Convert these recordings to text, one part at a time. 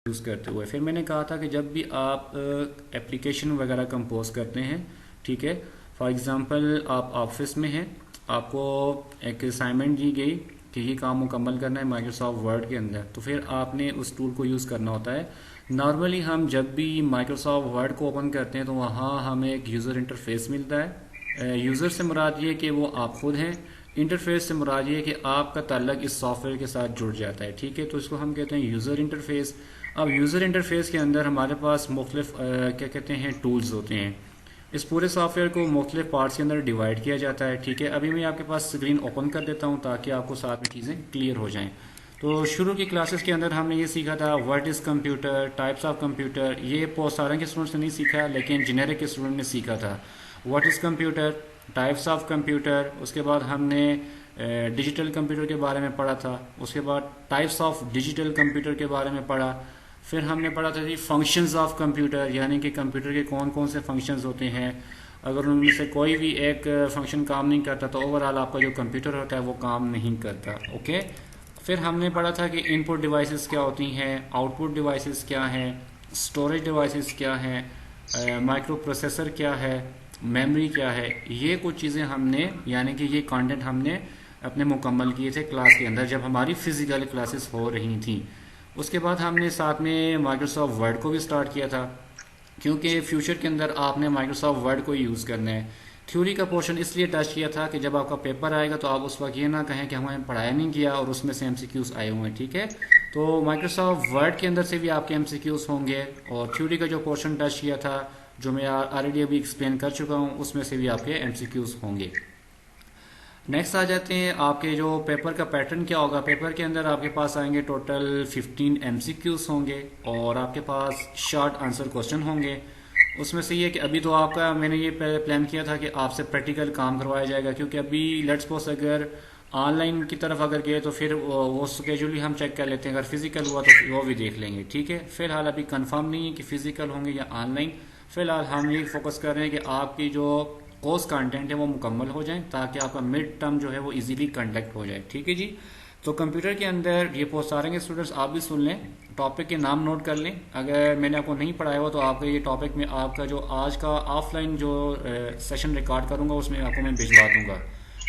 Use करते हुए। फिर मैंने कहा था कि जब भी आप एप्लीकेशन वगैरह कंपोज करते हैं, ठीक है, फॉर एग्ज़ाम्पल आप ऑफिस में हैं, आपको एक असाइनमेंट दी गई कि ये काम मुकम्मल करना है माइक्रोसॉफ्ट वर्ड के अंदर, तो फिर आपने उस टूल को यूज़ करना होता है। नॉर्मली हम जब भी माइक्रोसॉफ्ट वर्ड को ओपन करते हैं तो वहाँ हमें एक यूज़र इंटरफेस मिलता है। यूज़र से मुराद ये कि वो आप खुद हैं, इंटरफेस से मुराद ये कि आपका ताल्लुक इस सॉफ्टवेयर के साथ जुड़ जाता है, ठीक है, तो इसको हम कहते हैं यूज़र इंटरफेस। अब यूज़र इंटरफेस के अंदर हमारे पास मुख्तलिफ क्या कहते हैं टूल्स होते हैं। इस पूरे सॉफ्टवेयर को मुख्तलिफ पार्ट्स के अंदर डिवाइड किया जाता है, ठीक है। अभी मैं आपके पास स्क्रीन ओपन कर देता हूँ ताकि आपको साथ में चीज़ें क्लियर हो जाएं। तो शुरू की क्लासेस के अंदर हमने ये सीखा था what is computer, types of computer. ये पोस्टारंग के स्टूडेंट्स ने नहीं सीखा लेकिन जेनेरिक के स्टूडेंट ने सीखा था। What is computer, types of computer, उसके बाद हमने डिजिटल कंप्यूटर के बारे में पढ़ा था, उसके बाद टाइप्स ऑफ डिजिटल कंप्यूटर के बारे में पढ़ा। फिर हमने पढ़ा था जी फंक्शंस ऑफ कंप्यूटर, यानी कि कंप्यूटर के कौन कौन से फंक्शंस होते हैं, अगर उनमें से कोई भी एक फंक्शन काम नहीं करता तो ओवरऑल आपका जो कंप्यूटर होता है वो काम नहीं करता, ओके। फिर हमने पढ़ा था कि इनपुट डिवाइसेस क्या होती हैं, आउटपुट डिवाइसेस क्या हैं, स्टोरेज डिवाइसेस क्या हैं, माइक्रो प्रोसेसर क्या है, मेमोरी क्या है। ये कुछ चीज़ें हमने, यानी कि ये कंटेंट हमने अपने मुकम्मल किए थे क्लास के अंदर जब हमारी फिजिकल क्लासेस हो रही थी। उसके बाद हमने साथ में माइक्रोसॉफ्ट वर्ड को भी स्टार्ट किया था, क्योंकि फ्यूचर के अंदर आपने माइक्रोसॉफ्ट वर्ड को यूज़ करना है। थ्योरी का पोर्शन इसलिए टच किया था कि जब आपका पेपर आएगा तो आप उस वक्त ये ना कहें कि हमें पढ़ाया नहीं किया और उसमें से एमसीक्यूज आए हुए हैं, ठीक है। तो माइक्रोसॉफ्ट वर्ड के अंदर से भी आपके एमसीक्यूज होंगे और थ्योरी का जो पोर्शन टच किया था जो मैं ऑलरेडी अभी एक्सप्लेन कर चुका हूँ उसमें से भी आपके एमसीक्यूज होंगे। नेक्स्ट आ जाते हैं आपके जो पेपर का पैटर्न क्या होगा। पेपर के अंदर आपके पास आएंगे टोटल 15 एमसीक्यूज होंगे और आपके पास शॉर्ट आंसर क्वेश्चन होंगे। उसमें से ये कि अभी तो आपका मैंने ये प्लान किया था कि आपसे प्रैक्टिकल काम करवाया जाएगा, क्योंकि अभी लेट्स सपोज अगर ऑनलाइन की तरफ अगर गए तो फिर वो स्केड्यूल हम चेक कर लेते हैं, अगर फिजिकल हुआ तो वो भी देख लेंगे, ठीक है। फिलहाल अभी कंफर्म नहीं है कि फिजिकल होंगे या ऑनलाइन। फिलहाल हम ये फोकस कर रहे हैं कि आपकी जो कोर्स कंटेंट है वो मुकम्मल हो जाए ताकि आपका मिड टर्म जो है वो इजीली कंडक्ट हो जाए, ठीक है जी। तो कंप्यूटर के अंदर ये पोस्ट आ रहे हैं स्टूडेंट्स, आप भी सुन लें, टॉपिक के नाम नोट कर लें। अगर मैंने आपको नहीं पढ़ाया हुआ तो आपका ये टॉपिक में आपका जो आज का ऑफलाइन जो सेशन रिकॉर्ड करूंगा उसमें आपको मैं भिजवा दूंगा,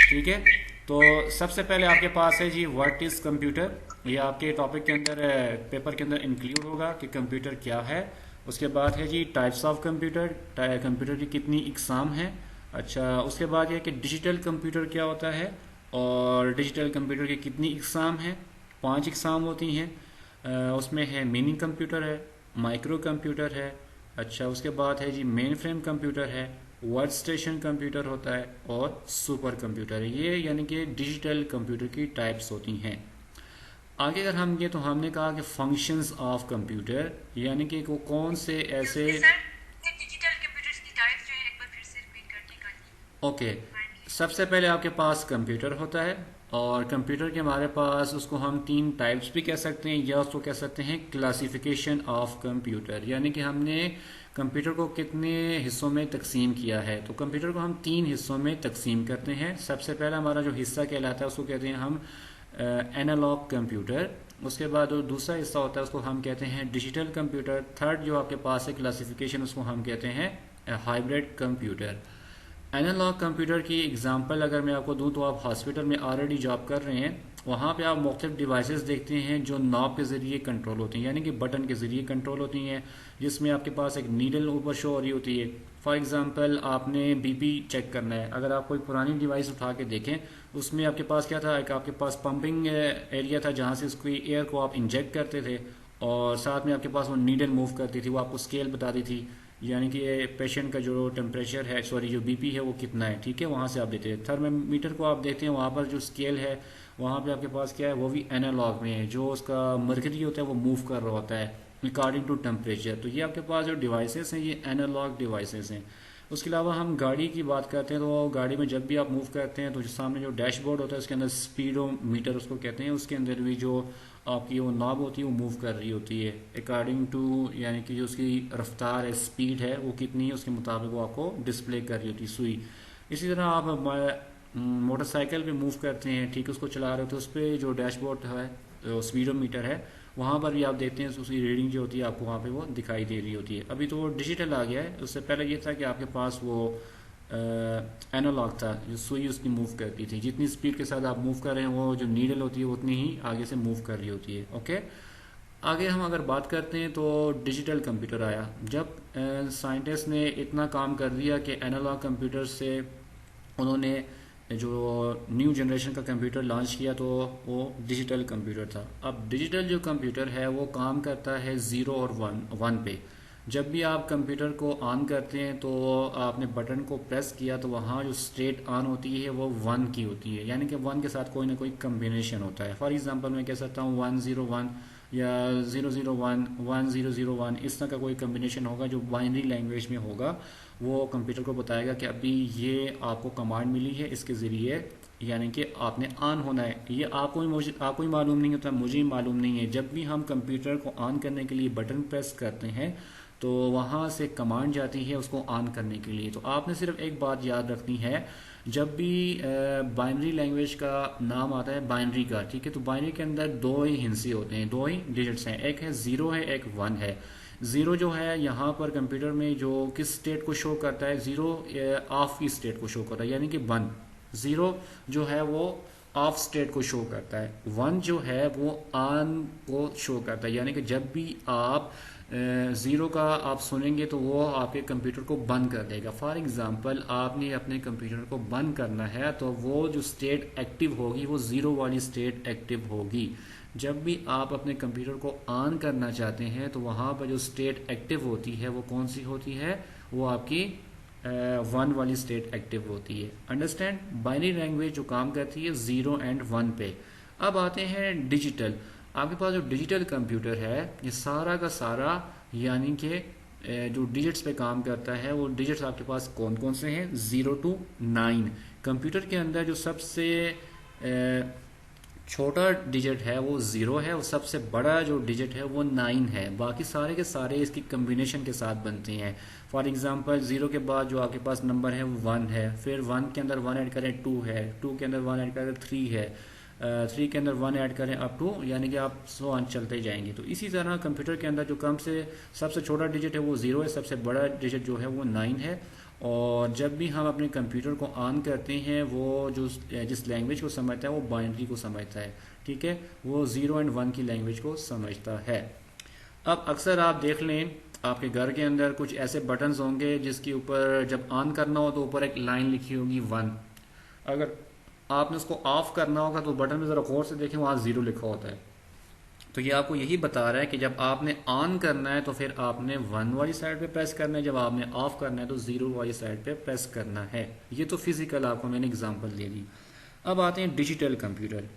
ठीक है। तो सबसे पहले आपके पास है जी व्हाट इज़ कंप्यूटर। ये आपके टॉपिक के अंदर पेपर के अंदर इंक्लूड होगा कि कंप्यूटर क्या है। उसके बाद है जी टाइप्स ऑफ कंप्यूटर, कंप्यूटर की कितनी इकसाम है। अच्छा, उसके बाद ये कि डिजिटल कंप्यूटर क्या होता है और डिजिटल कंप्यूटर की कितनी इकसाम है। 5 इकसाम होती हैं। उसमें है मिनी कंप्यूटर है, माइक्रो कंप्यूटर है, अच्छा उसके बाद है जी मेन फ्रेम कंप्यूटर है, वर्क स्टेशन कंप्यूटर होता है और सुपर कंप्यूटर है। ये यानी कि डिजिटल कंप्यूटर की टाइप्स होती हैं। आगे अगर हम ये तो हमने कहा कि फंक्शंस ऑफ कंप्यूटर, यानी कि वो कौन से ऐसे ओके। सबसे पहले आपके पास कंप्यूटर होता है और कंप्यूटर के हमारे पास उसको हम 3 टाइप्स भी कह सकते हैं या उसको कह सकते हैं क्लासिफिकेशन ऑफ कंप्यूटर, यानी कि हमने कंप्यूटर को कितने हिस्सों में तकसीम किया है। तो कंप्यूटर को हम 3 हिस्सों में तकसीम करते हैं। सबसे पहला हमारा जो हिस्सा कहलाता है उसको कहते हैं हम एनालॉग कंप्यूटर। उसके बाद जो दूसरा हिस्सा होता है उसको हम कहते हैं डिजिटल कंप्यूटर। थर्ड जो आपके पास है क्लासिफिकेशन उसको हम कहते हैं हाइब्रिड कंप्यूटर। एनालॉग कंप्यूटर की एग्जांपल अगर मैं आपको दूं तो आप हॉस्पिटल में ऑलरेडी जॉब कर रहे हैं, वहाँ पे आप मुख्तलिफ डिवाइसेस देखते हैं जो नॉब के ज़रिए कंट्रोल होती हैं, यानी कि बटन के ज़रिए कंट्रोल होती हैं, जिसमें आपके पास एक नीडल ऊपर शो हो रही होती है। फॉर एग्जांपल आपने बीपी चेक करना है, अगर आप कोई पुरानी डिवाइस उठा के देखें उसमें आपके पास क्या था, एक आपके पास पंपिंग एरिया था जहाँ से उसकी एयर को आप इंजेक्ट करते थे और साथ में आपके पास वो नीडल मूव करती थी, वो आपको स्केल बताती थी, यानी कि पेशेंट का जो टेम्परेचर है, सॉरी जो बीपी है वो कितना है, ठीक है, वहाँ से आप देते हैं। थर्मामीटर को आप देखते हैं, वहाँ पर जो स्केल है वहाँ पे आपके पास क्या है, वो भी एनालॉग में है, जो उसका मरकरी होता है वो मूव कर रहा होता है अकॉर्डिंग टू टेम्परेचर। तो ये आपके पास जो डिवाइसेस हैं ये एनालॉग डिवाइसेस हैं। उसके अलावा हम गाड़ी की बात करते हैं तो गाड़ी में जब भी आप मूव करते हैं तो जो सामने जो डैशबोर्ड होता है उसके अंदर स्पीडोमीटर उसको कहते हैं, उसके अंदर भी जो आपकी वो नॉब होती है वो मूव कर रही होती है अकॉर्डिंग टू, यानी कि जो उसकी रफ्तार है, स्पीड है वो कितनी है उसके मुताबिक वो आपको डिस्प्ले कर रही होती है सुई। इसी तरह आप मोटरसाइकिल पे मूव करते हैं, ठीक है, उसको चला रहे हो तो उस पर जो डैशबोर्ड है स्पीडोमीटर है वहाँ पर भी आप देखते हैं उसकी रीडिंग जो होती है आपको वहाँ पे वो दिखाई दे रही होती है। अभी तो डिजिटल आ गया है, उससे पहले ये था कि आपके पास वो एनालॉग था, जो सुई उसकी मूव करती थी, जितनी स्पीड के साथ आप मूव कर रहे हैं वो जो नीडल होती है उतनी ही आगे से मूव कर रही होती है। ओके, आगे हम अगर बात करते हैं तो डिजिटल कंप्यूटर आया। जब साइंटिस्ट ने इतना काम कर दिया कि एनालॉग कंप्यूटर से उन्होंने जो न्यू जनरेशन का कंप्यूटर लॉन्च किया तो वो डिजिटल कंप्यूटर था। अब डिजिटल जो कंप्यूटर है वो काम करता है ज़ीरो और वन पे। जब भी आप कंप्यूटर को ऑन करते हैं तो आपने बटन को प्रेस किया तो वहाँ जो स्टेट ऑन होती है वो वन की होती है, यानी कि वन के साथ कोई ना कोई कम्बिनेशन होता है। फॉर एग्जांपल मैं कह सकता हूँ 101 या 001 1001, इस तरह का कोई कम्बिनेशन होगा जो बाइनरी लैंग्वेज में होगा। वो कंप्यूटर को बताएगा कि अभी ये आपको कमांड मिली है, इसके ज़रिए यानी कि आपने ऑन होना है। ये आपको ही मालूम नहीं होता, मुझे ही मालूम नहीं है। जब भी हम कंप्यूटर को ऑन करने के लिए बटन प्रेस करते हैं तो वहाँ से कमांड जाती है उसको ऑन करने के लिए। तो आपने सिर्फ एक बात याद रखनी है, जब भी बाइनरी लैंग्वेज का नाम आता है बाइनरी का, ठीक है, तो बाइनरी के अंदर दो ही हिस्से होते हैं, दो ही डिजिट्स हैं, एक है ज़ीरो है, एक वन है। ज़ीरो जो है यहाँ पर कंप्यूटर में जो किस स्टेट को शो करता है, ज़ीरो ऑफ की स्टेट को शो करता है, यानी कि वन। ज़ीरो जो है वो ऑफ स्टेट को शो करता है, वन जो है वो ऑन को शो करता है, यानी कि जब भी आप ज़ीरो का आप सुनेंगे तो वो आपके कंप्यूटर को बंद कर देगा। फॉर एग्जांपल आपने अपने कंप्यूटर को बंद करना है तो वो जो स्टेट एक्टिव होगी वो ज़ीरो वाली स्टेट एक्टिव होगी। जब भी आप अपने कंप्यूटर को ऑन करना चाहते हैं तो वहाँ पर जो स्टेट एक्टिव होती है वो कौन सी होती है, वो आपकी वन वाली स्टेट एक्टिव होती है। अंडरस्टैंड, बाइनरी लैंग्वेज जो काम करती है ज़ीरो एंड वन पे। अब आते हैं डिजिटल। आपके पास जो डिजिटल कंप्यूटर है ये सारा का सारा यानी कि जो डिजिट्स पे काम करता है, वो डिजिट्स आपके पास कौन कौन से हैं, 0 to 9। कंप्यूटर के अंदर जो सबसे छोटा डिजिट है वो 0 है और सबसे बड़ा जो डिजिट है वो 9 है। बाकी सारे के सारे इसकी कम्बिनेशन के साथ बनते हैं। फॉर एग्जांपल 0 के बाद जो आपके पास नंबर है वो 1 है, फिर 1 के अंदर 1 ऐड करें 2 है, 2 के अंदर 1 ऐड करें 3 है, 3 के अंदर 1 ऐड करें अप टू, यानी कि आप सो ऑन चलते जाएंगे। तो इसी तरह कंप्यूटर के अंदर जो सबसे छोटा डिजिट है वो 0 है, सबसे बड़ा डिजिट जो है वो 9 है। और जब भी हम अपने कंप्यूटर को ऑन करते हैं वो जो जिस लैंग्वेज को समझता है वो बाइनरी को समझता है, ठीक है, वो 0 एंड 1 की लैंग्वेज को समझता है। अब अक्सर आप देख लें आपके घर के अंदर कुछ ऐसे बटन्स होंगे जिसके ऊपर जब ऑन करना हो तो ऊपर एक लाइन लिखी होगी 1। अगर आपने उसको ऑफ करना होगा तो बटन में ज़रा गौर से देखें, वहाँ 0 लिखा होता है। तो ये आपको यही बता रहा है कि जब आपने ऑन करना है तो फिर आपने 1 वाली साइड पे प्रेस करना है, जब आपने ऑफ करना है तो 0 वाली साइड पे प्रेस करना है। ये तो फिजिकल आपको मैंने एग्जांपल दे दी। अब आते हैं डिजिटल कंप्यूटर।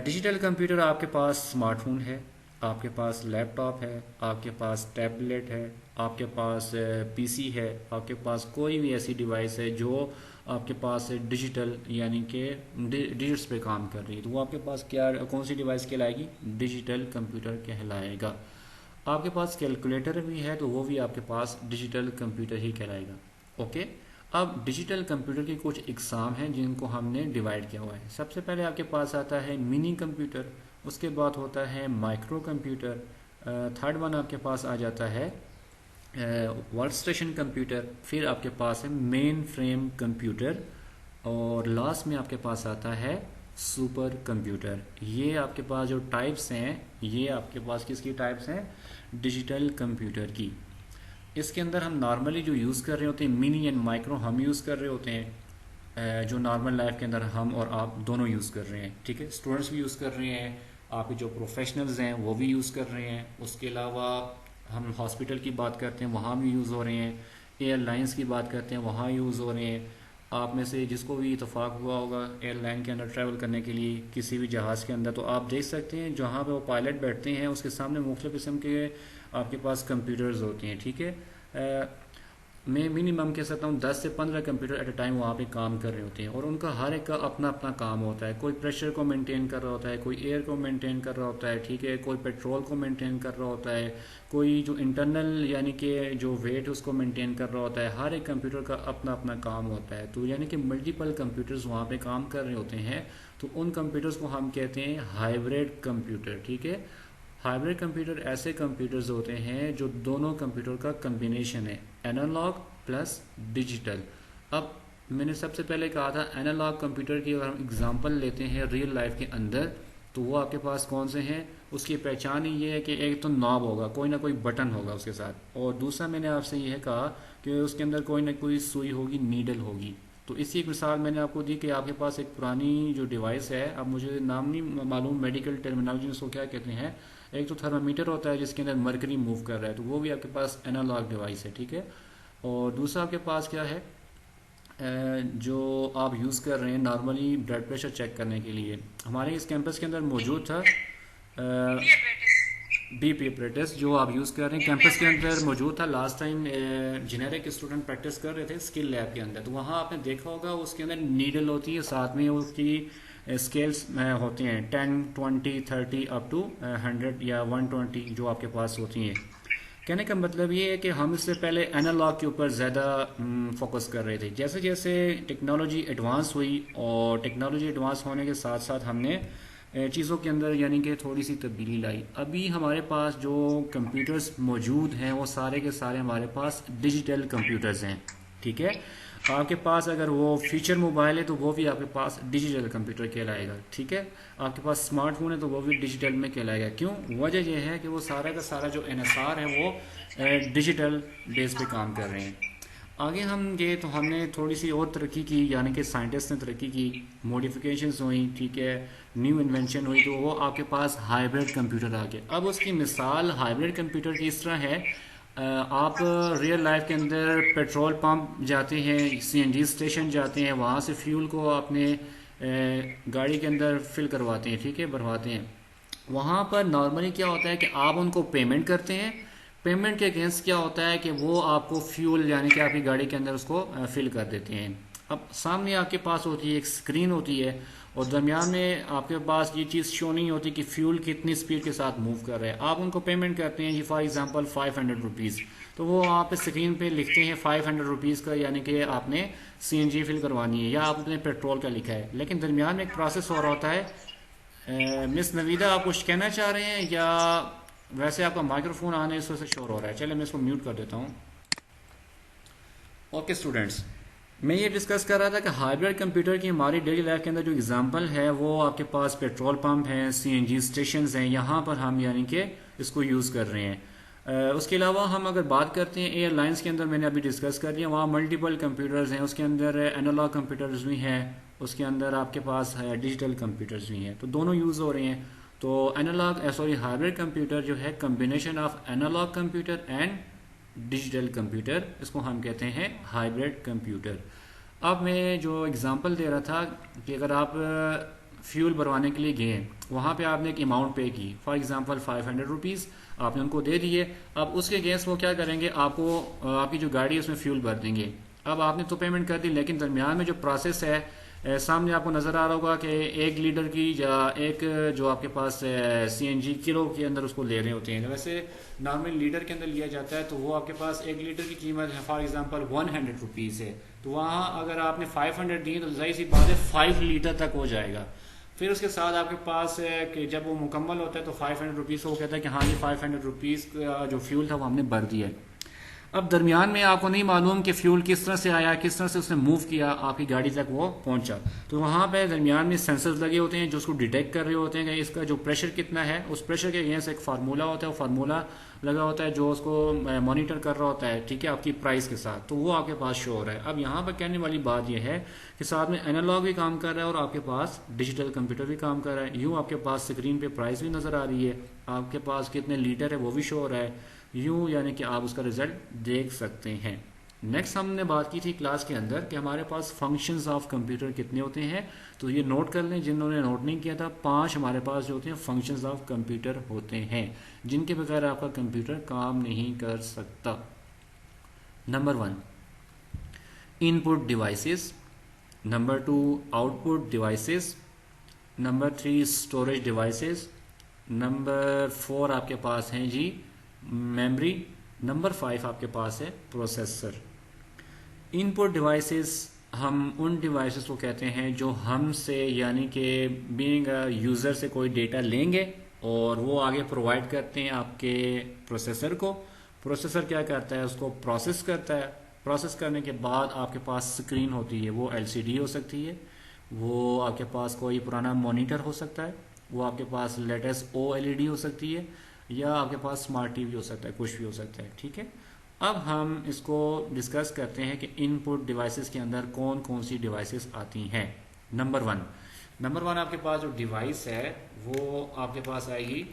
डिजिटल कंप्यूटर आपके पास स्मार्टफोन है, आपके पास लैपटॉप है, आपके पास टैबलेट है, आपके पास पीसी है, आपके पास कोई भी ऐसी डिवाइस है जो आपके पास डिजिटल यानी कि डिजिट्स पे काम कर रही है, तो वो आपके पास क्या कौन सी डिवाइस कहलाएगी, डिजिटल कंप्यूटर कहलाएगा। आपके पास कैलकुलेटर भी है तो वो भी आपके पास डिजिटल कंप्यूटर ही कहलाएगा। ओके, अब डिजिटल कंप्यूटर की कुछ इकसाम हैं जिनको हमने डिवाइड किया हुआ है। सबसे पहले आपके पास आता है मिनी कंप्यूटर, उसके बाद होता है माइक्रो कंप्यूटर, थर्ड वन आपके पास आ जाता है वर्क स्टेशन कंप्यूटर, फिर आपके पास है मेन फ्रेम कंप्यूटर और लास्ट में आपके पास आता है सुपर कंप्यूटर। ये आपके पास जो टाइप्स हैं, ये आपके पास किसकी टाइप्स हैं, डिजिटल कंप्यूटर की। इसके अंदर हम नॉर्मली जो यूज़ कर रहे होते हैं मिनी एंड माइक्रो हम यूज़ कर रहे होते हैं, जो नॉर्मल लाइफ के अंदर हम और आप दोनों यूज़ कर रहे हैं, ठीक है। स्टूडेंट्स भी यूज़ कर रहे हैं, आपके जो प्रोफेशनल्स हैं वो भी यूज़ कर रहे हैं। उसके अलावा हम हॉस्पिटल की बात करते हैं वहाँ भी यूज़ हो रहे हैं, एयरलाइंस की बात करते हैं वहाँ यूज़ हो रहे हैं। आप में से जिसको भी इतफाक़ हुआ होगा एयरलाइन के अंदर ट्रैवल करने के लिए किसी भी जहाज़ के अंदर, तो आप देख सकते हैं जहाँ पे वो पायलट बैठते हैं उसके सामने मुख्तलिफ़ किस्म के आपके पास कंप्यूटर्स होते हैं, ठीक है। मैं मिनिमम कह सकता हूँ 10 से 15 कंप्यूटर एट अ टाइम वहाँ पे काम कर रहे होते हैं, और उनका हर एक का अपना अपना काम होता है। कोई प्रेशर को मेंटेन कर रहा होता है, कोई एयर को मेंटेन कर रहा होता है, ठीक है, कोई पेट्रोल को मेंटेन कर रहा होता है, कोई जो इंटरनल यानी कि जो वेट उसको मेंटेन कर रहा होता है। हर एक कंप्यूटर का अपना अपना काम होता है, तो यानी कि मल्टीपल कंप्यूटर्स वहाँ पे काम कर रहे होते हैं। तो उन कंप्यूटर्स को हम कहते हैं हाइब्रिड कंप्यूटर, ठीक है। हाइब्रिड कंप्यूटर ऐसे कंप्यूटर्स होते हैं जो दोनों कंप्यूटर का कम्बिनेशन है, एनालॉग प्लस डिजिटल। अब मैंने सबसे पहले कहा था एनालॉग कंप्यूटर की अगर हम एग्जांपल लेते हैं रियल लाइफ के अंदर, तो वो आपके पास कौन से हैं? उसकी पहचान ही ये है कि एक तो नॉब होगा, कोई ना कोई बटन होगा उसके साथ, और दूसरा मैंने आपसे यह कहा कि उसके अंदर कोई ना कोई सुई होगी, नीडल होगी। तो इसी एक मिसाल मैंने आपको दी कि आपके पास एक पुरानी जो डिवाइस है, अब मुझे नाम नहीं मालूम मेडिकल टर्मिनोलॉजी में उसको क्या कहते हैं, एक तो थर्मामीटर होता है जिसके अंदर मरकरी मूव कर रहा है, तो वो भी आपके पास एनालॉग डिवाइस है, ठीक है। और दूसरा आपके पास क्या है, जो आप यूज़ कर रहे हैं नॉर्मली ब्लड प्रेशर चेक करने के लिए, हमारे इस कैंपस के अंदर मौजूद था बीपी अपरेटस, जो आप यूज़ कर रहे हैं कैंपस के अंदर मौजूद था। Last time generic student practice कर रहे थे स्किल लैब के अंदर, तो वहाँ आपने देखा होगा उसके अंदर नीडल होती है, साथ में उसकी स्केल्स होते हैं 10, 20, 30 अप टू 100 या 120 जो आपके पास होती हैं। कहने का मतलब ये है कि हम इससे पहले एनालॉग के ऊपर ज़्यादा फोकस कर रहे थे। जैसे जैसे टेक्नोलॉजी एडवांस हुई, और टेक्नोलॉजी एडवांस होने के साथ साथ हमने चीज़ों के अंदर यानी कि थोड़ी सी तब्दीली लाई। अभी हमारे पास जो कंप्यूटर्स मौजूद हैं वो सारे के सारे हमारे पास डिजिटल कंप्यूटर्स हैं, ठीक है। आपके पास अगर वो फीचर मोबाइल है तो वो भी आपके पास डिजिटल कंप्यूटर कहलाएगा, ठीक है। आपके पास स्मार्टफोन है तो वो भी डिजिटल में कहलाएगा। क्यों? वजह यह है कि वो सारा का सारा जो एनएसआर है वो डिजिटल बेस पे काम कर रहे हैं। आगे हम गए तो हमने थोड़ी सी और तरक्की की, यानी कि साइंटिस्ट ने तरक्की की, मॉडिफिकेशंस हुई, ठीक है, न्यू इन्वेंशन हुई, तो वो आपके पास हाइब्रिड कंप्यूटर आ गए। अब उसकी मिसाल हाइब्रिड कंप्यूटर की इस तरह है, आप रियल लाइफ के अंदर पेट्रोल पंप जाते हैं, सीएनजी स्टेशन जाते हैं, वहाँ से फ्यूल को अपने गाड़ी के अंदर फिल करवाते हैं, ठीक है, भरवाते हैं। वहाँ पर नॉर्मली क्या होता है कि आप उनको पेमेंट करते हैं, पेमेंट के अगेंस्ट क्या होता है कि वो आपको फ्यूल यानी कि आपकी गाड़ी के अंदर उसको फिल कर देते हैं। अब सामने आपके पास होती है एक स्क्रीन होती है, और दरमियान में आपके पास ये चीज़ शो नहीं होती कि फ्यूल कितनी स्पीड के साथ मूव कर रहा है। आप उनको पेमेंट करते हैं जी, फॉर एग्जांपल 500 रुपीज़, तो वो आप स्क्रीन पे लिखते हैं 500 रुपीज़ का, यानी कि आपने सीएनजी फिल करवानी है, या आपने पेट्रोल का लिखा है। लेकिन दरमियान में एक प्रोसेस हो रहा होता है। मिस नवीदा, आप कुछ कहना चाह रहे हैं, या वैसे आपका माइक्रोफोन आने इस वजह से शोर हो रहा है? चले मैं इसको म्यूट कर देता हूँ। ओके स्टूडेंट्स, मैं ये डिस्कस कर रहा था कि हाइब्रिड कंप्यूटर की हमारी डेली लाइफ के अंदर जो एग्जांपल है वो आपके पास पेट्रोल पंप हैं, सीएनजी स्टेशंस हैं, यहाँ पर हम यानी कि इसको यूज़ कर रहे हैं। उसके अलावा हम अगर बात करते हैं एयरलाइंस के अंदर, मैंने अभी डिस्कस कर लिया, वहाँ मल्टीपल कंप्यूटर्स हैं, उसके अंदर एनालॉग कंप्यूटर्स भी हैं, उसके अंदर आपके पास डिजिटल कंप्यूटर्स भी हैं, तो दोनों यूज़ हो रहे हैं। तो हाइब्रिड कंप्यूटर जो है combination of analog computer and digital computer, इसको हम कहते हैं हाइब्रिड कंप्यूटर। अब मैं जो एग्जांपल दे रहा था कि अगर आप फ्यूल भरवाने के लिए गए, वहाँ पे आपने एक अमाउंट पे की, फॉर एग्जांपल 500 रुपीज़ आपने उनको दे दिए। अब उसके अगेंस्ट वो क्या करेंगे, आपको आपकी जो गाड़ी है उसमें फ्यूल भर देंगे। अब आपने तो पेमेंट कर दी, लेकिन दरमियान में जो प्रोसेस है, सामने आपको नज़र आ रहा होगा कि 1 लीटर की या एक जो आपके पास सीएनजी किलो के अंदर उसको ले रहे होते हैं। वैसे नॉर्मल लीटर के अंदर लिया जाता है, तो वो आपके पास 1 लीटर की कीमत है फॉर एग्जांपल 100 रुपीज़ है, तो वहाँ अगर आपने 500 दी तो जाहिर सी बात है 5 लीटर तक हो जाएगा। फिर उसके साथ आपके पास कि जब वो मुकम्मल होता है तो 500 रुपीज़ वो कहता है कि हाँ ये 500 रुपीज़ का जो फ्यूल था वो हमने भर दिया है। अब दरमियान में आपको नहीं मालूम कि फ्यूल किस तरह से आया, किस तरह से उसने मूव किया, आपकी गाड़ी तक वो पहुंचा, तो वहाँ पे दरमियान में सेंसर्स लगे होते हैं जो उसको डिटेक्ट कर रहे होते हैं कि इसका जो प्रेशर कितना है। उस प्रेशर के अगेंस्ट एक फार्मूला होता है, वो फार्मूला लगा होता है जो उसको मॉनिटर कर रहा होता है, ठीक है, आपकी प्राइस के साथ, तो वो आपके पास शो हो रहा है। अब यहाँ पर कहने वाली बात यह है कि साथ में एनालॉग भी काम कर रहा है और आपके पास डिजिटल कंप्यूटर भी काम कर रहा है। यूँ आपके पास स्क्रीन पे प्राइस भी नज़र आ रही है, आपके पास कितने लीटर है वो भी शो हो रहा है, यूँ यानी कि आप उसका रिजल्ट देख सकते हैं। नेक्स्ट हमने बात की थी क्लास के अंदर कि हमारे पास फंक्शंस ऑफ कंप्यूटर कितने होते हैं, तो ये नोट कर लें जिन्होंने नोट नहीं किया था। 5 हमारे पास जो होते हैं फंक्शंस ऑफ कंप्यूटर होते हैं, जिनके बगैर आपका कंप्यूटर काम नहीं कर सकता। Number 1, input devices, number 2 output devices, number 3 storage devices, number 4 आपके पास हैं जी मेमोरी, नंबर 5 आपके पास है प्रोसेसर। इनपुट डिवाइसेस हम उन डिवाइसेस को कहते हैं जो हमसे यानी कि बीइंग यूज़र से कोई डेटा लेंगे और वो आगे प्रोवाइड करते हैं आपके प्रोसेसर को। प्रोसेसर क्या करता है, उसको प्रोसेस करता है। प्रोसेस करने के बाद आपके पास स्क्रीन होती है, वो एलसीडी हो सकती है, वो आपके पास कोई पुराना मॉनिटर हो सकता है, वो आपके पास लेटेस्ट ओएलईडी हो सकती है, या आपके पास स्मार्ट टीवी हो सकता है, कुछ भी हो सकता है। ठीक है, अब हम इसको डिस्कस करते हैं कि इनपुट डिवाइसेस के अंदर कौन कौन सी डिवाइसेस आती हैं। नंबर वन आपके पास जो डिवाइस है वो आपके पास आएगी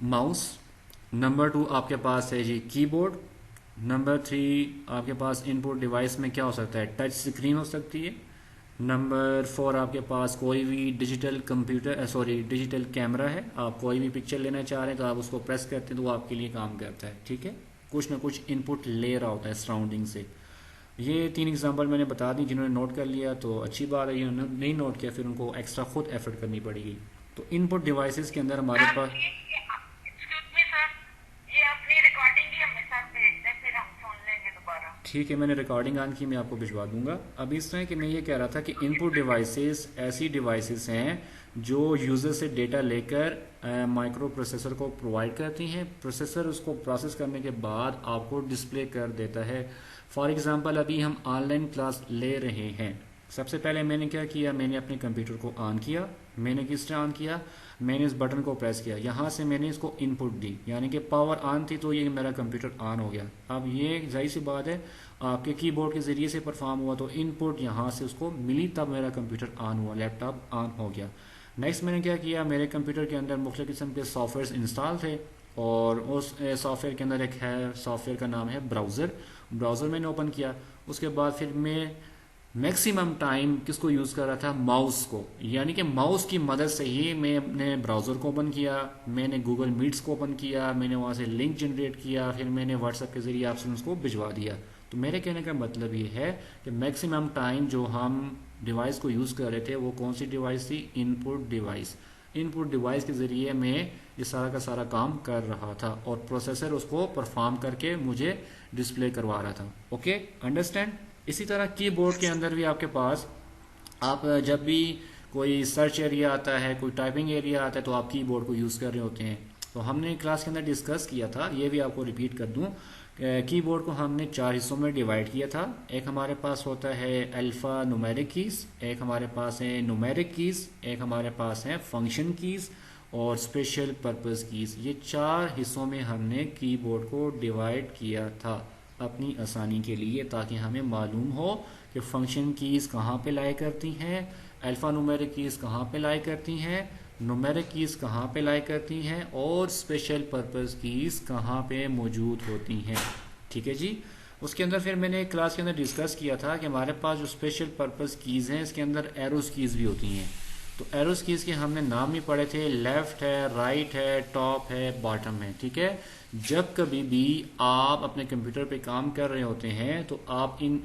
माउस। नंबर 2 आपके पास है जी कीबोर्ड। नंबर 3 आपके पास इनपुट डिवाइस में क्या हो सकता है, टच स्क्रीन हो सकती है। नंबर 4 आपके पास कोई भी डिजिटल डिजिटल कैमरा है। आप कोई भी पिक्चर लेना चाह रहे हैं तो आप उसको प्रेस करते हैं तो वो आपके लिए काम करता है। ठीक है, कुछ ना कुछ इनपुट ले रहा होता है सराउंडिंग से। ये 3 एग्जांपल मैंने बता दी, जिन्होंने नोट कर लिया तो अच्छी बात है, जिन्होंने नहीं नोट किया फिर उनको एक्स्ट्रा खुद एफर्ट करनी पड़ेगी। तो इनपुट डिवाइसेस के अंदर हमारे पास, ठीक है, मैंने रिकॉर्डिंग ऑन की, मैं आपको भिजवा दूंगा। अब इस तरह कि मैं ये कह रहा था कि इनपुट डिवाइसेस ऐसी डिवाइसेस हैं जो यूज़र से डेटा लेकर माइक्रो प्रोसेसर को प्रोवाइड करती हैं। प्रोसेसर उसको प्रोसेस करने के बाद आपको डिस्प्ले कर देता है। फॉर एग्जांपल अभी हम ऑनलाइन क्लास ले रहे हैं। सबसे पहले मैंने क्या किया, मैंने अपने कंप्यूटर को ऑन किया। मैंने किस तरह ऑन किया, मैंने इस बटन को प्रेस किया, यहाँ से मैंने इसको इनपुट दी, यानी कि पावर ऑन थी तो ये मेरा कंप्यूटर ऑन हो गया। अब ये जाहिर सी बात है आपके कीबोर्ड के ज़रिए से परफॉर्म हुआ, तो इनपुट यहाँ से उसको मिली तब मेरा कंप्यूटर ऑन हुआ, लैपटॉप ऑन हो गया। नेक्स्ट मैंने क्या किया, मेरे कंप्यूटर के अंदर मुख्तलिफ किस्म के सॉफ्टवेयर इंस्टॉल थे और उस सॉफ्टवेयर के अंदर एक है, सॉफ्टवेयर का नाम है ब्राउज़र मैंने ओपन किया। उसके बाद फिर मैं मैक्सिमम टाइम किसको यूज़ कर रहा था, माउस को, यानी कि माउस की मदद से ही मैं अपने ब्राउज़र को ओपन किया, मैंने गूगल मीट्स को ओपन किया, मैंने वहाँ से लिंक जनरेट किया, फिर मैंने व्हाट्सएप के ज़रिए आपसे उसको भिजवा दिया। तो मेरे कहने का मतलब ये है कि मैक्सिमम टाइम जो हम डिवाइस को यूज़ कर रहे थे वो कौन सी डिवाइस थी, इनपुट डिवाइस। इनपुट डिवाइस के ज़रिए मैं ये सारा का सारा काम कर रहा था और प्रोसेसर उसको परफॉर्म करके मुझे डिस्प्ले करवा रहा था। Okay, understand. इसी तरह कीबोर्ड के अंदर भी आपके पास, आप जब भी कोई सर्च एरिया आता है, कोई टाइपिंग एरिया आता है तो आप कीबोर्ड को यूज़ कर रहे होते हैं। तो हमने क्लास के अंदर डिस्कस किया था, ये भी आपको रिपीट कर दूं, कीबोर्ड को हमने 4 हिस्सों में डिवाइड किया था। एक हमारे पास होता है अल्फ़ा न्यूमेरिक कीज़, एक हमारे पास है न्यूमेरिक कीज़, एक हमारे पास है फंक्शन कीज़ और स्पेशल पर्पस कीज़। ये 4 हिस्सों में हमने कीबोर्ड को डिवाइड किया था अपनी आसानी के लिए, ताकि हमें मालूम हो कि फंक्शन कीज़ कहाँ पे लाई करती हैं, अल्फ़ा न्यूमेरिक कीज़ कहाँ पे लाई करती हैं, न्यूमेरिक कीज़ कहाँ पे लाई करती हैं और स्पेशल पर्पस कीज़ कहाँ पे मौजूद होती हैं। ठीक है जी। उसके अंदर फिर मैंने क्लास के अंदर डिस्कस किया था कि हमारे पास जो स्पेशल पर्पस कीज़ हैं इसके अंदर एरोस कीज़ भी होती हैं। तो एरोस कीज़ के हमने नाम भी पढ़े थे, लेफ़्ट है, राइट है, टॉप है, बॉटम है। ठीक है, जब कभी भी आप अपने कंप्यूटर पे काम कर रहे होते हैं तो आप इन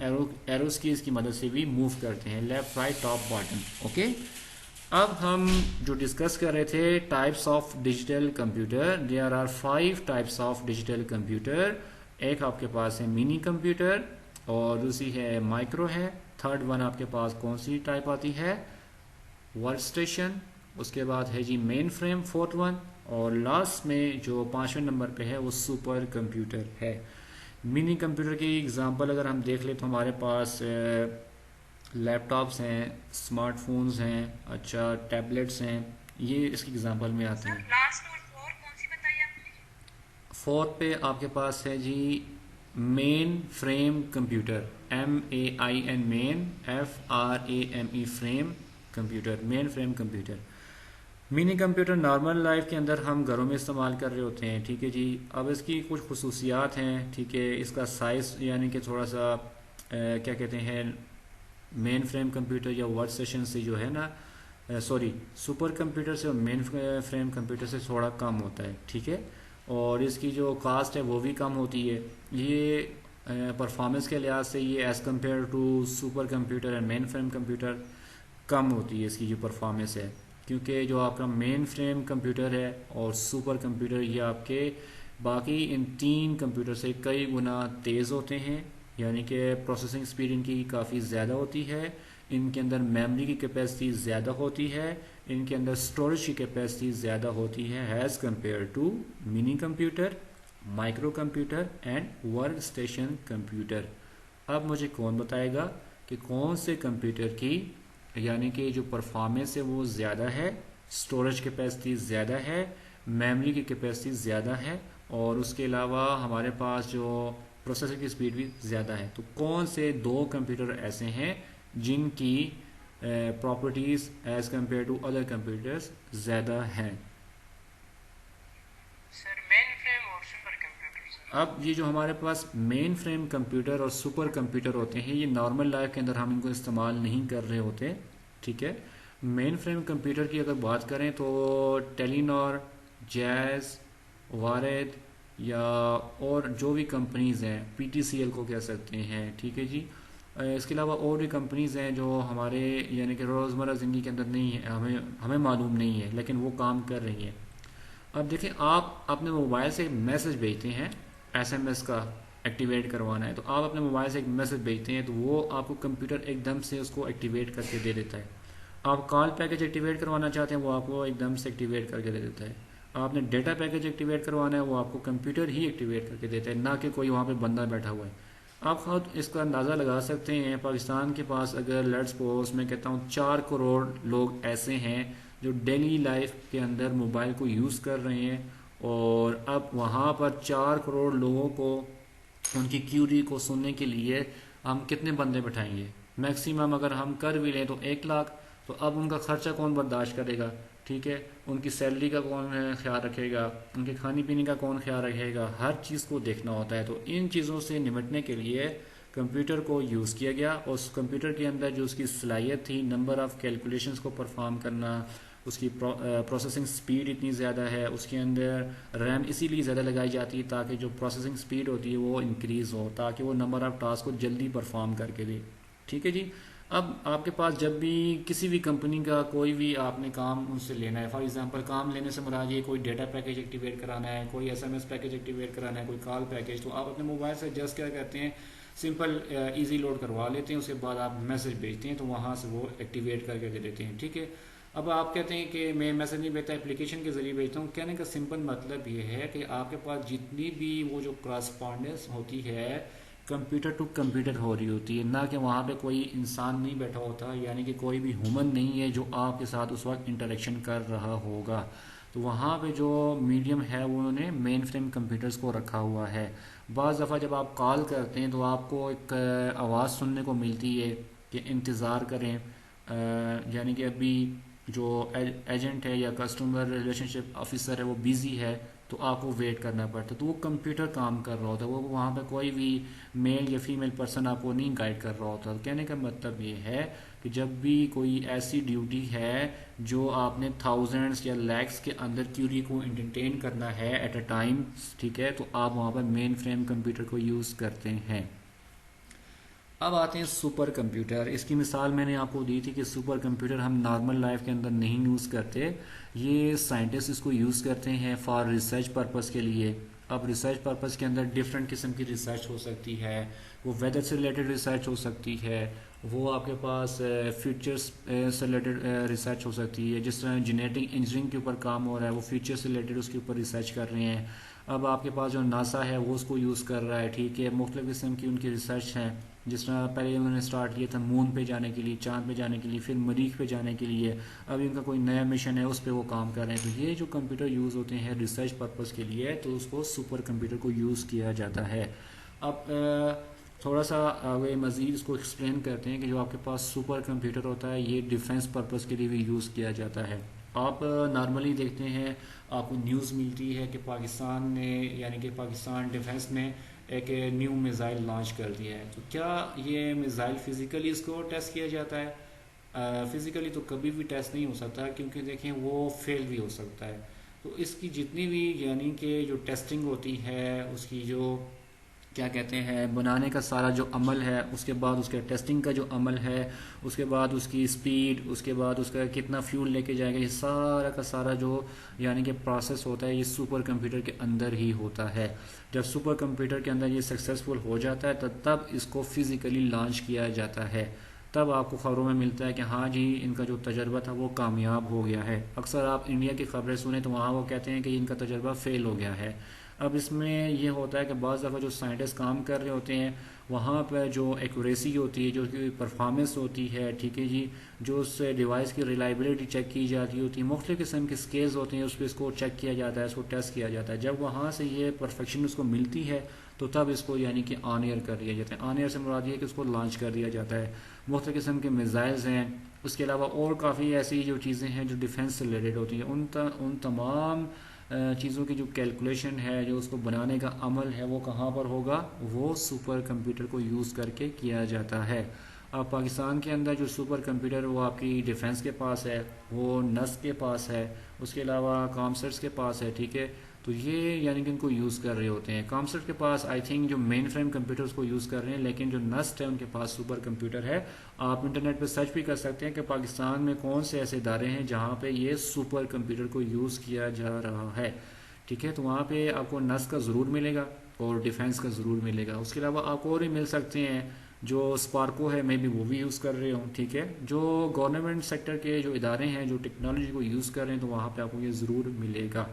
एरोस कीज़ की मदद से भी मूव करते हैं, left, right, top, bottom. Okay, अब हम जो डिस्कस कर रहे थे types of digital computer, there are 5 types of digital computer. एक आपके पास है मिनी कंप्यूटर और दूसरी है माइक्रो है। थर्ड वन आपके पास कौन सी टाइप आती है, वर्क स्टेशन। उसके बाद है जी मेन फ्रेम, फोर्थ वन, और लास्ट में जो 5वें नंबर पे है वो सुपर कंप्यूटर है। मिनी कंप्यूटर की एग्जांपल अगर हम देख ले तो हमारे पास लैपटॉप्स हैं, स्मार्टफोन्स हैं, अच्छा टैबलेट्स हैं, ये इसकी एग्जांपल में आते हैं। लास्ट और फोर कौन सी बताई आपने? फोर्थ पे आपके पास है जी main frame computer, MAIN, main, FRAME, frame computer, main frame computer. Mini computer normal life के अंदर हम घरों में इस्तेमाल कर रहे होते हैं। ठीक है जी। अब इसकी कुछ खसूसियात हैं। ठीक है, इसका साइज़ यानी कि थोड़ा सा क्या कहते हैं, मेन फ्रेम कंप्यूटर या वर्क स्टेशन से जो है ना, सॉरी, सुपर कंप्यूटर से और मेन फ्रेम कंप्यूटर से थोड़ा कम होता है। ठीक है, और इसकी जो कास्ट है वो भी कम होती है। ये परफॉर्मेंस के लिहाज से ये as compare to supercomputer and main frame computer कम होती है इसकी जो परफॉर्मेंस है, क्योंकि जो आपका मेन फ्रेम कंप्यूटर है और सुपर कंप्यूटर ये आपके बाकी इन तीन कंप्यूटर से कई गुना तेज़ होते हैं, यानी कि प्रोसेसिंग स्पीड इनकी काफ़ी ज़्यादा होती है, इनके अंदर मेमोरी की कैपेसिटी ज़्यादा होती है, इनके अंदर स्टोरेज की कैपेसिटी ज़्यादा होती है as compare to mini computer, micro computer and work station computer. अब मुझे कौन बताएगा कि कौन से कंप्यूटर की यानी कि जो परफॉर्मेंस है वो ज़्यादा है, स्टोरेज कैपेसिटी ज़्यादा है, मेमोरी की कैपेसिटी ज़्यादा है और उसके अलावा हमारे पास जो प्रोसेसर की स्पीड भी ज़्यादा है। तो कौन से दो कंप्यूटर ऐसे हैं जिनकी properties as compare to other computers ज़्यादा हैं? सर मेन फ्रेम और सुपर कंप्यूटर सर। अब ये जो हमारे पास मेन फ्रेम कंप्यूटर और सुपर कंप्यूटर होते हैं ये नॉर्मल लाइफ के अंदर हम इनको इस्तेमाल नहीं कर रहे होते, ठीक है। मेन फ्रेम कंप्यूटर की अगर बात करें तो टेलीनॉर, जैज़, वारेद या और जो भी कंपनीज़ हैं, पीटीसीएल को कह सकते हैं, ठीक है जी। इसके अलावा और भी कंपनीज़ हैं जो हमारे यानी कि रोज़मर्रा ज़िंदगी के अंदर नहीं है, हमें हमें मालूम नहीं है, लेकिन वो काम कर रही हैं। अब देखें, आप अपने मोबाइल से एक मैसेज भेजते हैं, एसएमएस का एक्टिवेट करवाना है, तो आप अपने मोबाइल से एक मैसेज भेजते हैं तो वो आपको कंप्यूटर एकदम से उसको एक्टिवेट करके दे देता है। आप कॉल पैकेज एक्टिवेट करवाना चाहते हैं वो आपको एकदम से एक्टिवेट करके दे देता है। आपने डेटा पैकेज एक्टिवेट करवाना है वो आपको कंप्यूटर ही एक्टिवेट करके देता है, ना कि कोई वहाँ पे बंदा बैठा हुआ है। आप खुद इसका अंदाज़ा लगा सकते हैं, पाकिस्तान के पास अगर लेट्स सपोज मैं कहता हूँ 4 करोड़ लोग ऐसे हैं जो डेली लाइफ के अंदर मोबाइल को यूज़ कर रहे हैं, और अब वहाँ पर 4 करोड़ लोगों को उनकी क्यूरी को सुनने के लिए हम कितने बंदे बैठाएंगे? मैक्सिमम अगर हम कर भी लें तो 1 लाख। तो अब उनका खर्चा कौन बर्दाश्त करेगा, ठीक है। उनकी सैलरी का कौन ख्याल रखेगा, उनके खाने पीने का कौन ख्याल रखेगा, हर चीज़ को देखना होता है। तो इन चीज़ों से निपटने के लिए कंप्यूटर को यूज़ किया गया और उस कंप्यूटर के अंदर जो उसकी सलाहियत थी नंबर ऑफ़ कैलकुलेशंस को परफॉर्म करना, उसकी प्रोसेसिंग स्पीड इतनी ज़्यादा है, उसके अंदर रैम इसीलिए ज़्यादा लगाई जाती है ताकि जो प्रोसेसिंग स्पीड होती है वो इंक्रीज़ हो, ताकि वो नंबर ऑफ़ टास्क को जल्दी परफॉर्म करके दे, ठीक है जी। अब आपके पास जब भी किसी भी कंपनी का कोई भी आपने काम उनसे लेना है, फॉर एग्जांपल काम लेने से मुराद ये कोई डेटा पैकेज एक्टिवेट कराना है, कोई एसएमएस पैकेज एक्टिवेट कराना है, कोई कॉल पैकेज, तो आप अपने मोबाइल से जस्ट क्या करते हैं, सिंपल इजी लोड करवा लेते हैं, उसके बाद आप मैसेज भेजते हैं तो वहाँ से वो एक्टिवेट करके दे देते हैं, ठीक है। अब आप कहते हैं कि मैं मैसेज नहीं भेजता, एप्लीकेशन के जरिए भेजता हूँ। कहने का सिंपल मतलब ये है कि आपके पास जितनी भी वो जो करस्पॉन्डेंस होती है कंप्यूटर टू कंप्यूटर हो रही होती है, ना कि वहाँ पे कोई इंसान नहीं बैठा होता, यानी कि कोई भी ह्यूमन नहीं है जो आपके साथ उस वक्त इंटरेक्शन कर रहा होगा। तो वहाँ पे जो मीडियम है वो उन्होंने मेन फ्रेम कंप्यूटर्स को रखा हुआ है। बाज़ दफ़ा जब आप कॉल करते हैं तो आपको एक आवाज़ सुनने को मिलती है कि इंतज़ार करें, यानी कि अभी जो एजेंट है या कस्टमर रिलेशनशिप ऑफिसर है वो बिज़ी है तो आपको वेट करना पड़ता है। तो वो कंप्यूटर काम कर रहा होता है, वो वहाँ पे कोई भी मेल या फीमेल पर्सन आपको नहीं गाइड कर रहा होता। तो कहने का मतलब ये है कि जब भी कोई ऐसी ड्यूटी है जो आपने थाउजेंड्स या लैक्स के अंदर क्यूरी को इंटरटेन करना है एट अ टाइम, ठीक है, तो आप वहाँ पर मेन फ्रेम कंप्यूटर को यूज़ करते हैं। अब आते हैं सुपर कंप्यूटर। इसकी मिसाल मैंने आपको दी थी कि सुपर कंप्यूटर हम नॉर्मल लाइफ के अंदर नहीं यूज़ करते, ये साइंटिस्ट इसको यूज़ करते हैं फॉर रिसर्च पर्पस के लिए। अब रिसर्च पर्पस के अंदर डिफरेंट किस्म की रिसर्च हो सकती है, वो वेदर से रिलेटेड रिसर्च हो सकती है, वो आपके पास फ्यूचर्स से रिलेटेड रिसर्च हो सकती है। जिस तरह जेनेटिक इंजीनियरिंग के ऊपर काम हो रहा है वो फ्यूचर से रिलेटेड उसके ऊपर रिसर्च कर रहे हैं। अब आपके पास जो नासा है वो उसको यूज़ कर रहा है, ठीक है, मुख्तलिफ़ किस्म की उनकी रिसर्च है। जिस तरह पहले उन्होंने स्टार्ट किया था मून पे जाने के लिए, चांद पे जाने के लिए, फिर मरीख पे जाने के लिए, अब इनका कोई नया मिशन है उस पर वो काम कर रहे हैं। तो ये जो कंप्यूटर यूज़ होते हैं रिसर्च पर्पस के लिए तो उसको सुपर कंप्यूटर को यूज़ किया जाता है। अब थोड़ा सा आगे मज़ीद इसको एक्सप्लेन करते हैं कि जो आपके पास सुपर कंप्यूटर होता है ये डिफेंस पर्पस के लिए भी यूज़ किया जाता है। आप नॉर्मली देखते हैं आपको न्यूज़ मिलती है कि पाकिस्तान ने यानी कि पाकिस्तान डिफेंस ने एक न्यू मिज़ाइल लॉन्च कर दिया है। तो क्या ये मिज़ाइल फ़िज़िकली इसको टेस्ट किया जाता है? फ़िज़िकली तो कभी भी टेस्ट नहीं हो सकता, क्योंकि देखें वो फेल भी हो सकता है। तो इसकी जितनी भी यानी कि जो टेस्टिंग होती है, उसकी जो क्या कहते हैं बनाने का सारा जो अमल है, उसके बाद उसके टेस्टिंग का जो अमल है, उसके बाद उसकी स्पीड, उसके बाद उसका कितना फ्यूल लेके जाएगा, ये सारा का सारा जो यानी कि प्रोसेस होता है ये सुपर कंप्यूटर के अंदर ही होता है। जब सुपर कंप्यूटर के अंदर ये सक्सेसफुल हो जाता है तब इसको फिज़िकली लॉन्च किया जाता है। तब आपको ख़बरों में मिलता है कि हाँ जी इनका जो तजर्बा था वो कामयाब हो गया है। अक्सर आप इंडिया की ख़बरें सुने तो वहाँ वो कहते हैं कि इनका तजर्बा फ़ेल हो गया है। अब इसमें ये होता है कि बाज़ दफ़ा जो साइंटिस्ट काम कर रहे होते हैं वहाँ पर जो एक्यूरेसी होती है, जो उसकी परफॉर्मेंस होती है, ठीक है जी, जो उस डिवाइस की रिलायबिलिटी चेक की जाती होती है, मुख्तलिफ़ किस्म के स्केल्स होते हैं, उस पर इसको चेक किया जाता है, इसको टेस्ट किया जाता है। जब वहाँ से ये परफेक्शन उसको मिलती है तो तब इसको यानी कि ऑन एयर कर दिया जाता है। ऑन एयर से मुराद ये है कि उसको लॉन्च कर दिया जाता है। मुख्तलिफ़ किस्म के मिज़ाइल्स हैं, उसके अलावा और काफ़ी ऐसी जो चीज़ें हैं जो डिफेंस से रिलेटेड होती हैं, उन तमाम चीज़ों की जो कैलकुलेशन है, जो उसको बनाने का अमल है, वो कहाँ पर होगा, वो सुपर कंप्यूटर को यूज़ करके किया जाता है। अब पाकिस्तान के अंदर जो सुपर कंप्यूटर वो आपकी डिफेंस के पास है, वो नस्क के पास है, उसके अलावा कॉमसर्ट्स के पास है, ठीक है। तो ये यानी कि इनको यूज़ कर रहे होते हैं। कॉमसर्ट के पास आई थिंक जो मेन फ्रेम कंप्यूटर्स को यूज़ कर रहे हैं, लेकिन जो नस्ट है उनके पास सुपर कंप्यूटर है। आप इंटरनेट पर सर्च भी कर सकते हैं कि पाकिस्तान में कौन से ऐसे इदारे हैं जहाँ पे ये सुपर कंप्यूटर को यूज़ किया जा रहा है, ठीक है। तो वहाँ पे आपको नस्ट का ज़रूर मिलेगा और डिफेंस का ज़रूर मिलेगा। उसके अलावा आपको और भी मिल सकते हैं, जो स्पार्को है मे बी वो भी यूज़ कर रहे हो, ठीक है। जो गवर्नमेंट सेक्टर के जो इदारे हैं जो टेक्नोलॉजी को यूज़ कर रहे हैं तो वहाँ पे आपको ये ज़रूर मिलेगा।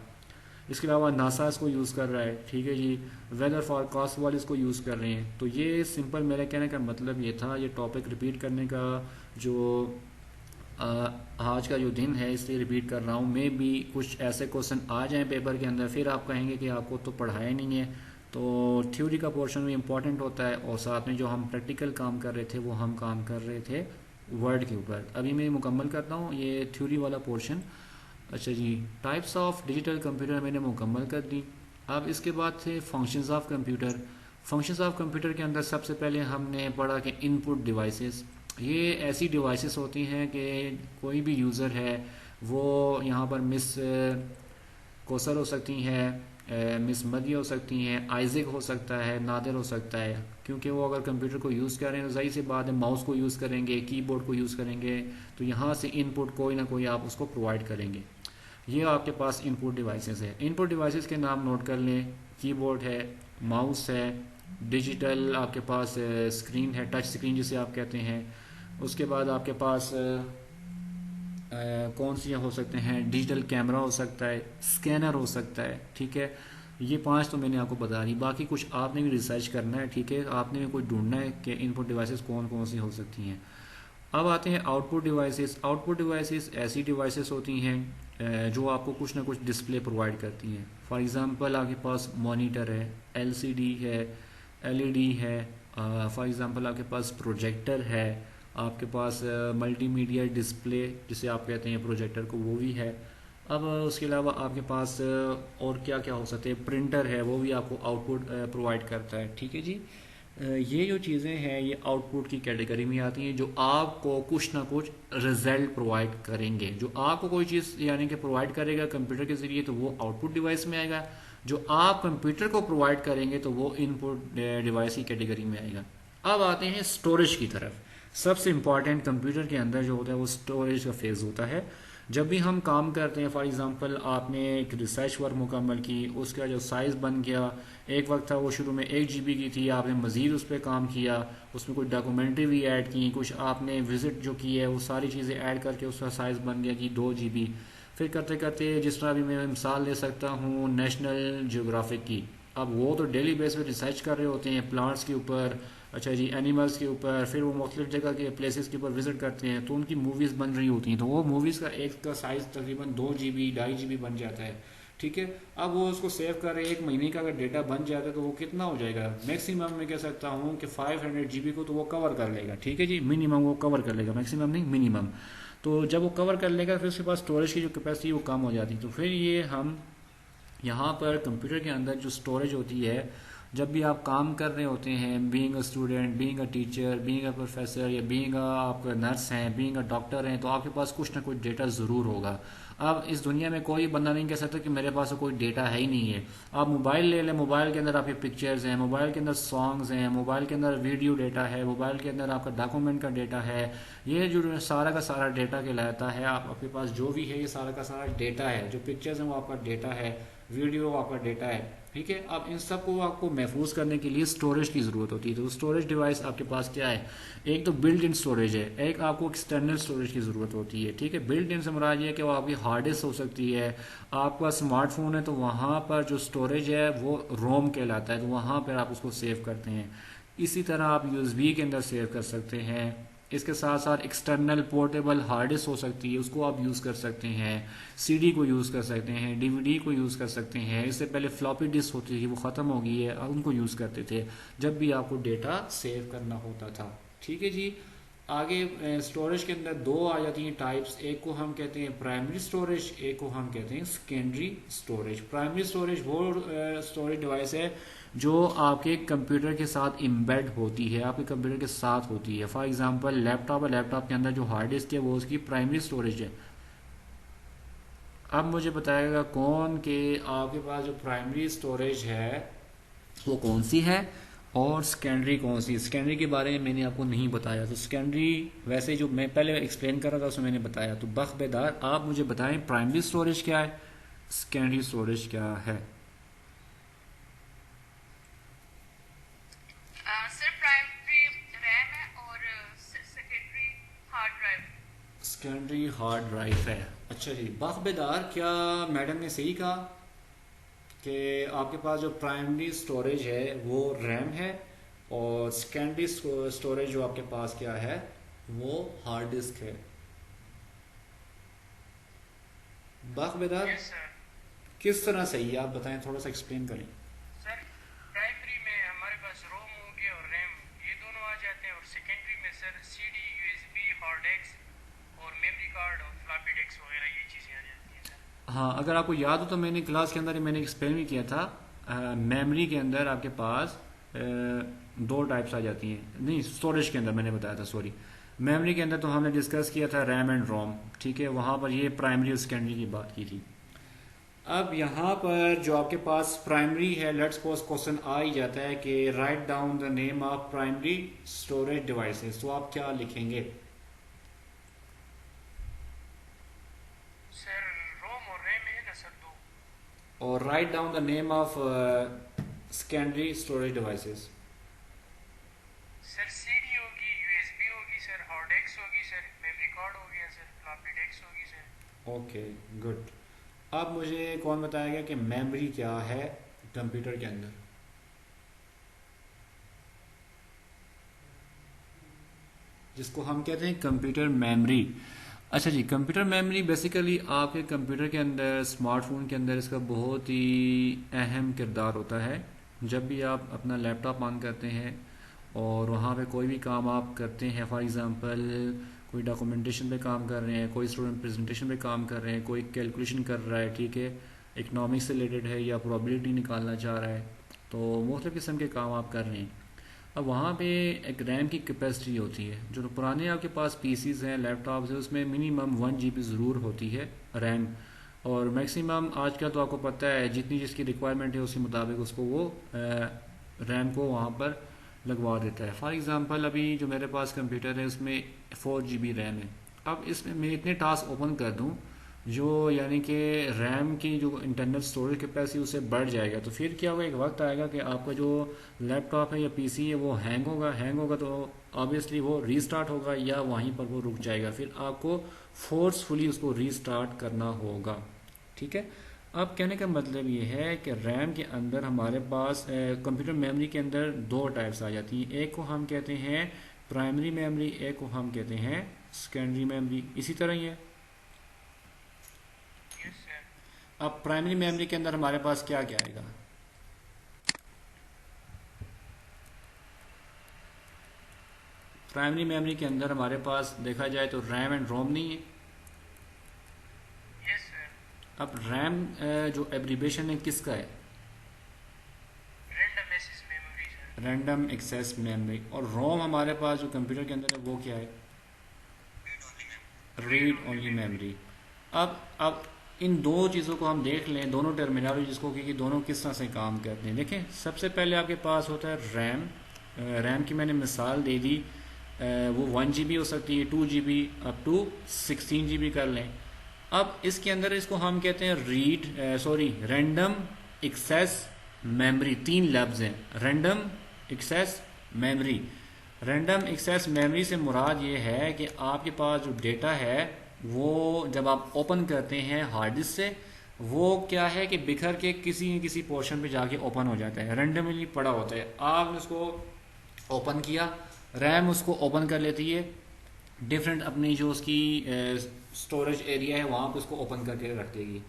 इसके अलावा नासा इसको यूज़ कर रहा है, ठीक है जी। वेदर फॉरकास्ट वाले इसको यूज़ कर रहे हैं। तो ये सिंपल मेरे कहने का मतलब ये था, ये टॉपिक रिपीट करने का जो आज का जो दिन है इसलिए रिपीट कर रहा हूँ। मे भी कुछ ऐसे क्वेश्चन आ जाएं पेपर के अंदर, फिर आप कहेंगे कि आपको तो पढ़ाया नहीं है। तो थ्योरी का पोर्शन भी इम्पॉर्टेंट होता है और साथ में जो हम प्रैक्टिकल काम कर रहे थे वो हम काम कर रहे थे वर्ड के ऊपर। अभी मैं मुकम्मल करता हूँ ये थ्योरी वाला पोर्शन। अच्छा जी, टाइप्स ऑफ डिजिटल कंप्यूटर मैंने मुकम्मल कर दी। अब इसके बाद थे functions of computer. Functions of computer के अंदर सबसे पहले हमने पढ़ा कि इनपुट डिवाइसेस। ये ऐसी डिवाइसेस होती हैं कि कोई भी यूज़र है वो यहाँ पर मिस कोसर हो सकती हैं, मिस मदी हो सकती हैं, आइज़िक हो सकता है, नादिर हो सकता है। क्योंकि वो अगर कंप्यूटर को यूज़ कर रहे हैं तो ज़ाहिर सी बात है माउस को यूज़ करेंगे, कीबोर्ड को यूज़ करेंगे, तो यहाँ से इनपुट कोई ना कोई आप उसको प्रोवाइड करेंगे। ये आपके पास इनपुट डिवाइसेस है। इनपुट डिवाइसेस के नाम नोट कर लें, कीबोर्ड है, माउस है, डिजिटल आपके पास स्क्रीन है, टच स्क्रीन जिसे आप कहते हैं। उसके बाद आपके पास कौन सी हो सकते हैं, डिजिटल कैमरा हो सकता है, स्कैनर हो सकता है, ठीक है। ये 5 तो मैंने आपको बता दी, बाकी कुछ आपने भी रिसर्च करना है, ठीक है। आपने भी कुछ ढूंढना है कि इनपुट डिवाइसेस कौन कौन सी हो सकती हैं। अब आते हैं आउटपुट डिवाइसेस। आउटपुट डिवाइसेस ऐसी डिवाइसेस होती हैं जो आपको कुछ ना कुछ डिस्प्ले प्रोवाइड करती हैं। फॉर एग्जांपल आपके पास मॉनिटर है, एलसीडी है, एलईडी है, फॉर एग्जांपल आपके पास प्रोजेक्टर है, आपके पास मल्टीमीडिया डिस्प्ले जिसे आप कहते हैं प्रोजेक्टर को, वो भी है। अब उसके अलावा आपके पास और क्या क्या हो सकते हैं, प्रिंटर है, वो भी आपको आउटपुट प्रोवाइड करता है, ठीक है जी। ये जो चीज़ें हैं ये आउटपुट की कैटेगरी में आती हैं, जो आपको कुछ ना कुछ रिजल्ट प्रोवाइड करेंगे। जो आपको कोई चीज़ यानी कि प्रोवाइड करेगा कंप्यूटर के ज़रिए तो वो आउटपुट डिवाइस में आएगा, जो आप कंप्यूटर को प्रोवाइड करेंगे तो वो इनपुट डिवाइस की कैटेगरी में आएगा। अब आते हैं स्टोरेज की तरफ। सबसे इम्पॉर्टेंट कंप्यूटर के अंदर जो होता है वो स्टोरेज का फेज़ होता है। जब भी हम काम करते हैं, फॉर एग्जांपल आपने एक रिसर्च वर्क मुकम्मल की, उसका जो साइज़ बन गया, एक वक्त था वो शुरू में 1 GB की थी, आपने मज़ीद उस पर काम किया, उसमें कुछ डॉक्यूमेंट्री भी ऐड की, कुछ आपने विज़िट जो की है वो सारी चीज़ें ऐड करके उसका साइज़ बन गया कि 2 GB। फिर करते करते जिस तरह भी मैं मिसाल ले सकता हूँ नेशनल जियोग्राफिक की, अब वो तो डेली बेस पे रिसर्च कर रहे होते हैं प्लांट्स के ऊपर, अच्छा जी, एनिमल्स के ऊपर, फिर वो मुख्तलिफ जगह के प्लेसेस के ऊपर विजिट करते हैं तो उनकी मूवीज़ बन रही होती हैं, तो वो मूवीज़ का एक का साइज़ तकरीबन 2 GB 2.5 GB बन जाता है, ठीक है। अब वो उसको सेव कर रहे हैं, 1 महीने का अगर डेटा बन जाता है तो वो कितना हो जाएगा, मैक्सिमम मैं कह सकता हूँ कि 500 GB को तो वो कवर कर लेगा, ठीक है जी। मिनिमम वो कवर कर लेगा, मैक्सिमम नहीं, मिनिमम। तो जब वो कवर कर लेगा फिर उसके पास स्टोरेज की जो कैपेसिटी वो कम हो जाती है। तो फिर ये हम यहाँ पर कंप्यूटर के अंदर जो स्टोरेज होती है, जब भी आप काम कर रहे होते हैं, being a student, being a teacher, being a professor, या बीइंग आप नर्स हैं, बीइंग अ डॉक्टर हैं, तो आपके पास कुछ ना कुछ डेटा ज़रूर होगा। अब इस दुनिया में कोई बंदा नहीं कह सकता कि मेरे पास कोई डेटा है ही नहीं है। आप मोबाइल ले लें, मोबाइल के अंदर आपके पिक्चर्स हैं, मोबाइल के अंदर सॉन्ग्स हैं, मोबाइल के अंदर वीडियो डेटा है, मोबाइल के अंदर आपका डॉक्यूमेंट का डेटा है। ये जो सारा का सारा डेटा कहलाता है, आपके पास जो भी है ये सारा का सारा डेटा है। जो पिक्चर्स हैं वो आपका डेटा है, वीडियो आपका डेटा है, ठीक है। अब इन सब को आपको महफूज करने के लिए स्टोरेज की ज़रूरत होती है। तो स्टोरेज डिवाइस आपके पास क्या है, एक तो बिल्ट इन स्टोरेज है, एक आपको एक्सटर्नल स्टोरेज की ज़रूरत होती है, ठीक है। बिल्ट इन से मुराद ये है कि वो आपकी हार्ड डिस्क हो सकती है। आपका स्मार्टफोन है तो वहाँ पर जो स्टोरेज है वो रोम कहलाता है, तो वहाँ पर आप उसको सेव करते हैं। इसी तरह आप यूएसबी के अंदर सेव कर सकते हैं। इसके साथ साथ एक्सटर्नल पोर्टेबल हार्ड डिस्क हो सकती है, उसको आप यूज़ कर सकते हैं। सीडी को यूज़ कर सकते हैं, डीवीडी को यूज़ कर सकते हैं। इससे पहले फ्लॉपी डिस्क होती थी, वो ख़त्म हो गई है, उनको यूज़ करते थे जब भी आपको डेटा सेव करना होता था, ठीक है जी। आगे स्टोरेज के अंदर दो आ जाती हैं टाइप्स, एक को हम कहते हैं प्राइमरी स्टोरेज, एक को हम कहते हैं सेकेंडरी स्टोरेज। प्राइमरी स्टोरेज वो स्टोरेज डिवाइस है जो आपके कंप्यूटर के साथ इम्बेड होती है, आपके कंप्यूटर के साथ होती है। फॉर एग्जांपल लैपटॉप है, लैपटॉप के अंदर जो हार्ड डिस्क है वो उसकी प्राइमरी स्टोरेज है। अब मुझे बताएगा कौन कि आपके पास जो प्राइमरी स्टोरेज है वो कौन सी है और सेकेंडरी कौन सी। सेकेंडरी के बारे में मैंने आपको नहीं बताया, तो सेकेंडरी वैसे जो मैं पहले एक्सप्लेन कर रहा था उसमें मैंने बताया। तो बखबेदार आप मुझे बताएं प्राइमरी स्टोरेज क्या है, सेकेंडरी स्टोरेज क्या है। सर प्राइमरी रैम है और secondary hard drive. Secondary hard drive है। अच्छा जी, बखबेदार क्या मैडम ने सही कहा कि आपके पास जो प्राइमरी स्टोरेज है वो रैम है और सेकेंडरी स्टोरेज जो आपके पास क्या है वो हार्ड डिस्क है। बखबेदार यस सर। किस तरह सही है आप बताएं, थोड़ा सा एक्सप्लेन करें। सर प्राइमरी में हमारे पास रोम हो गया और रैम, ये दोनों आ जाते हैं, और सेकेंडरी में sir CD, USB, hard disk और मेमोरी कार्ड और फ्लॉपी डिस्क वगैरह ये चीज़ें आ जाती हैं सर। हाँ, अगर आपको याद हो तो मैंने क्लास के अंदर मैंने एक्सप्लेन भी किया था। मेमोरी के अंदर आपके पास दो टाइप्स आ जाती हैं, नहीं स्टोरेज के अंदर मैंने बताया था, सॉरी। मेमोरी के अंदर तो हमने डिस्कस किया था रैम एंड रोम, ठीक है, वहाँ पर ये प्राइमरी और सेकेंडरी की बात की थी। अब यहाँ पर जो आपके पास प्राइमरी है, लेट्स सपोज क्वेश्चन आ ही जाता है कि write down the name of primary storage devices, तो आप क्या लिखेंगे। सर रोम और रैम है ना सर दो। और write down the name of secondary storage devices. Sir CD होगी, यूएसबी होगी सर, हार्ड डिस्क होगी सर, मेमोरी कार्ड हो गया सर, फ्लॉपी डिस्क होगी सर। Okay good. अब मुझे कौन बताएगा कि मेमोरी क्या है कंप्यूटर के अंदर। जिसको हम कहते हैं कंप्यूटर मेमोरी। अच्छा जी, कंप्यूटर मेमोरी बेसिकली आपके कंप्यूटर के अंदर, स्मार्टफोन के अंदर इसका बहुत ही अहम किरदार होता है। जब भी आप अपना लैपटॉप ऑन करते हैं और वहाँ पे कोई भी काम आप करते हैं, फॉर एग्जांपल कोई डॉक्यूमेंटेशन पे काम कर रहे हैं, कोई स्टूडेंट प्रेजेंटेशन पे काम कर रहे हैं, कोई कैलकुलेशन कर रहा है, ठीक है, इकनॉमिक्स से रिलेटेड है या प्रोबेबिलिटी निकालना चाह रहा है, तो मुख्तलिफ़ किस्म के काम आप कर रहे हैं। अब वहाँ पे एक रैम की कैपेसिटी होती है। जो पुराने आपके पास पीसीज हैं, लैपटॉप्स हैं, उसमें मिनिमम 1 GB ज़रूर होती है रैम, और मैक्सिमम आजकल तो आपको पता है जितनी जिसकी रिक्वायरमेंट है उसके मुताबिक उसको वो रैम को वहाँ पर लगवा देता है। फॉर एग्ज़ाम्पल अभी जो मेरे पास कंप्यूटर है उसमें 4 GB रैम है। अब इसमें मैं इतने टास्क ओपन कर दूँ जो यानी कि रैम की जो इंटरनल स्टोरेज कैपेसिटी उससे बढ़ जाएगा, तो फिर क्या होगा, एक वक्त आएगा कि आपका जो लैपटॉप है या पीसी है वो हैंग होगा तो ऑब्वियसली वो रीस्टार्ट होगा या वहीं पर वो रुक जाएगा, फिर आपको फोर्सफुली उसको रीस्टार्ट करना होगा, ठीक है। अब कहने का मतलब ये है कि रैम के अंदर हमारे पास कंप्यूटर मेमोरी के अंदर दो टाइप्स आ जाती हैं। एक को हम कहते हैं प्राइमरी मेमोरी, एक को हम कहते हैं सेकेंडरी मेमोरी। इसी तरह ही है। अब प्राइमरी मेमोरी के अंदर हमारे पास क्या क्या आएगा। प्राइमरी मेमोरी के अंदर हमारे पास देखा जाए तो रैम एंड रोम नहीं है। Yes sir. अब रैम जो एब्रीवेशन है किसका है, random access memory sir. Random access memory. और रोम हमारे पास जो कंप्यूटर के अंदर है वो क्या है, रीड ओनली मेमोरी। अब इन दो चीज़ों को हम देख लें, दोनों टर्मिनोलॉजीज को, कि दोनों किस तरह से काम करते हैं। देखें, सबसे पहले आपके पास होता है रैम। रैम की मैंने मिसाल दे दी, वो 1 GB हो सकती है, 2 GB अप टू 16 GB कर लें। अब इसके अंदर इसको हम कहते हैं रैंडम एक्सेस मेमोरी। 3 लफ्ज़ हैं, random access memory. Random access memory से मुराद ये है कि आपके पास जो डेटा है वो जब आप ओपन करते हैं हार्ड डिस्क से, वो क्या है कि बिखर के किसी न किसी पोर्शन पे जाके ओपन हो जाता है, रैंडमली पड़ा होता है। आपने उसको ओपन किया, रैम उसको ओपन कर लेती है, डिफरेंट अपनी जो उसकी स्टोरेज एरिया है वहाँ पे उसको ओपन करके रख देगी।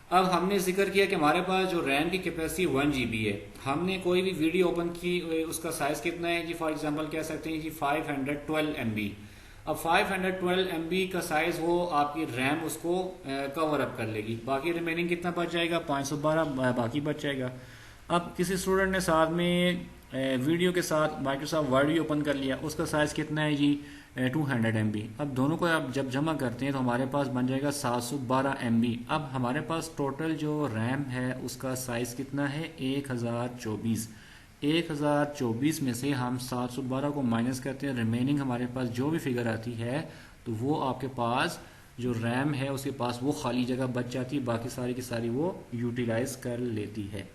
अब हमने जिक्र किया कि हमारे पास जो रैम की कैपेसिटी 1 GB है, हमने कोई भी वीडियो ओपन की, उसका साइज कितना है जी, फॉर एग्जांपल कह सकते हैं जी 512 MB। अब 512 MB का साइज वो आपकी रैम उसको कवर अप कर लेगी, बाकी रिमेनिंग कितना बच जाएगा, 512 बाकी बच जाएगा। अब किसी स्टूडेंट ने साथ में वीडियो के साथ माइक्रोसॉफ्ट वर्ड भी ओपन कर लिया, उसका साइज कितना है जी 200 MB। अब दोनों को आप जब जमा करते हैं तो हमारे पास बन जाएगा 712 MB। अब हमारे पास टोटल जो रैम है उसका साइज कितना है 1024। 1024 में से हम 712 को माइनस करते हैं, रिमेनिंग हमारे पास जो भी फिगर आती है तो वो आपके पास जो रैम है उसके पास वो खाली जगह बच जाती है, बाकी सारी की सारी वो यूटिलाइज कर लेती है।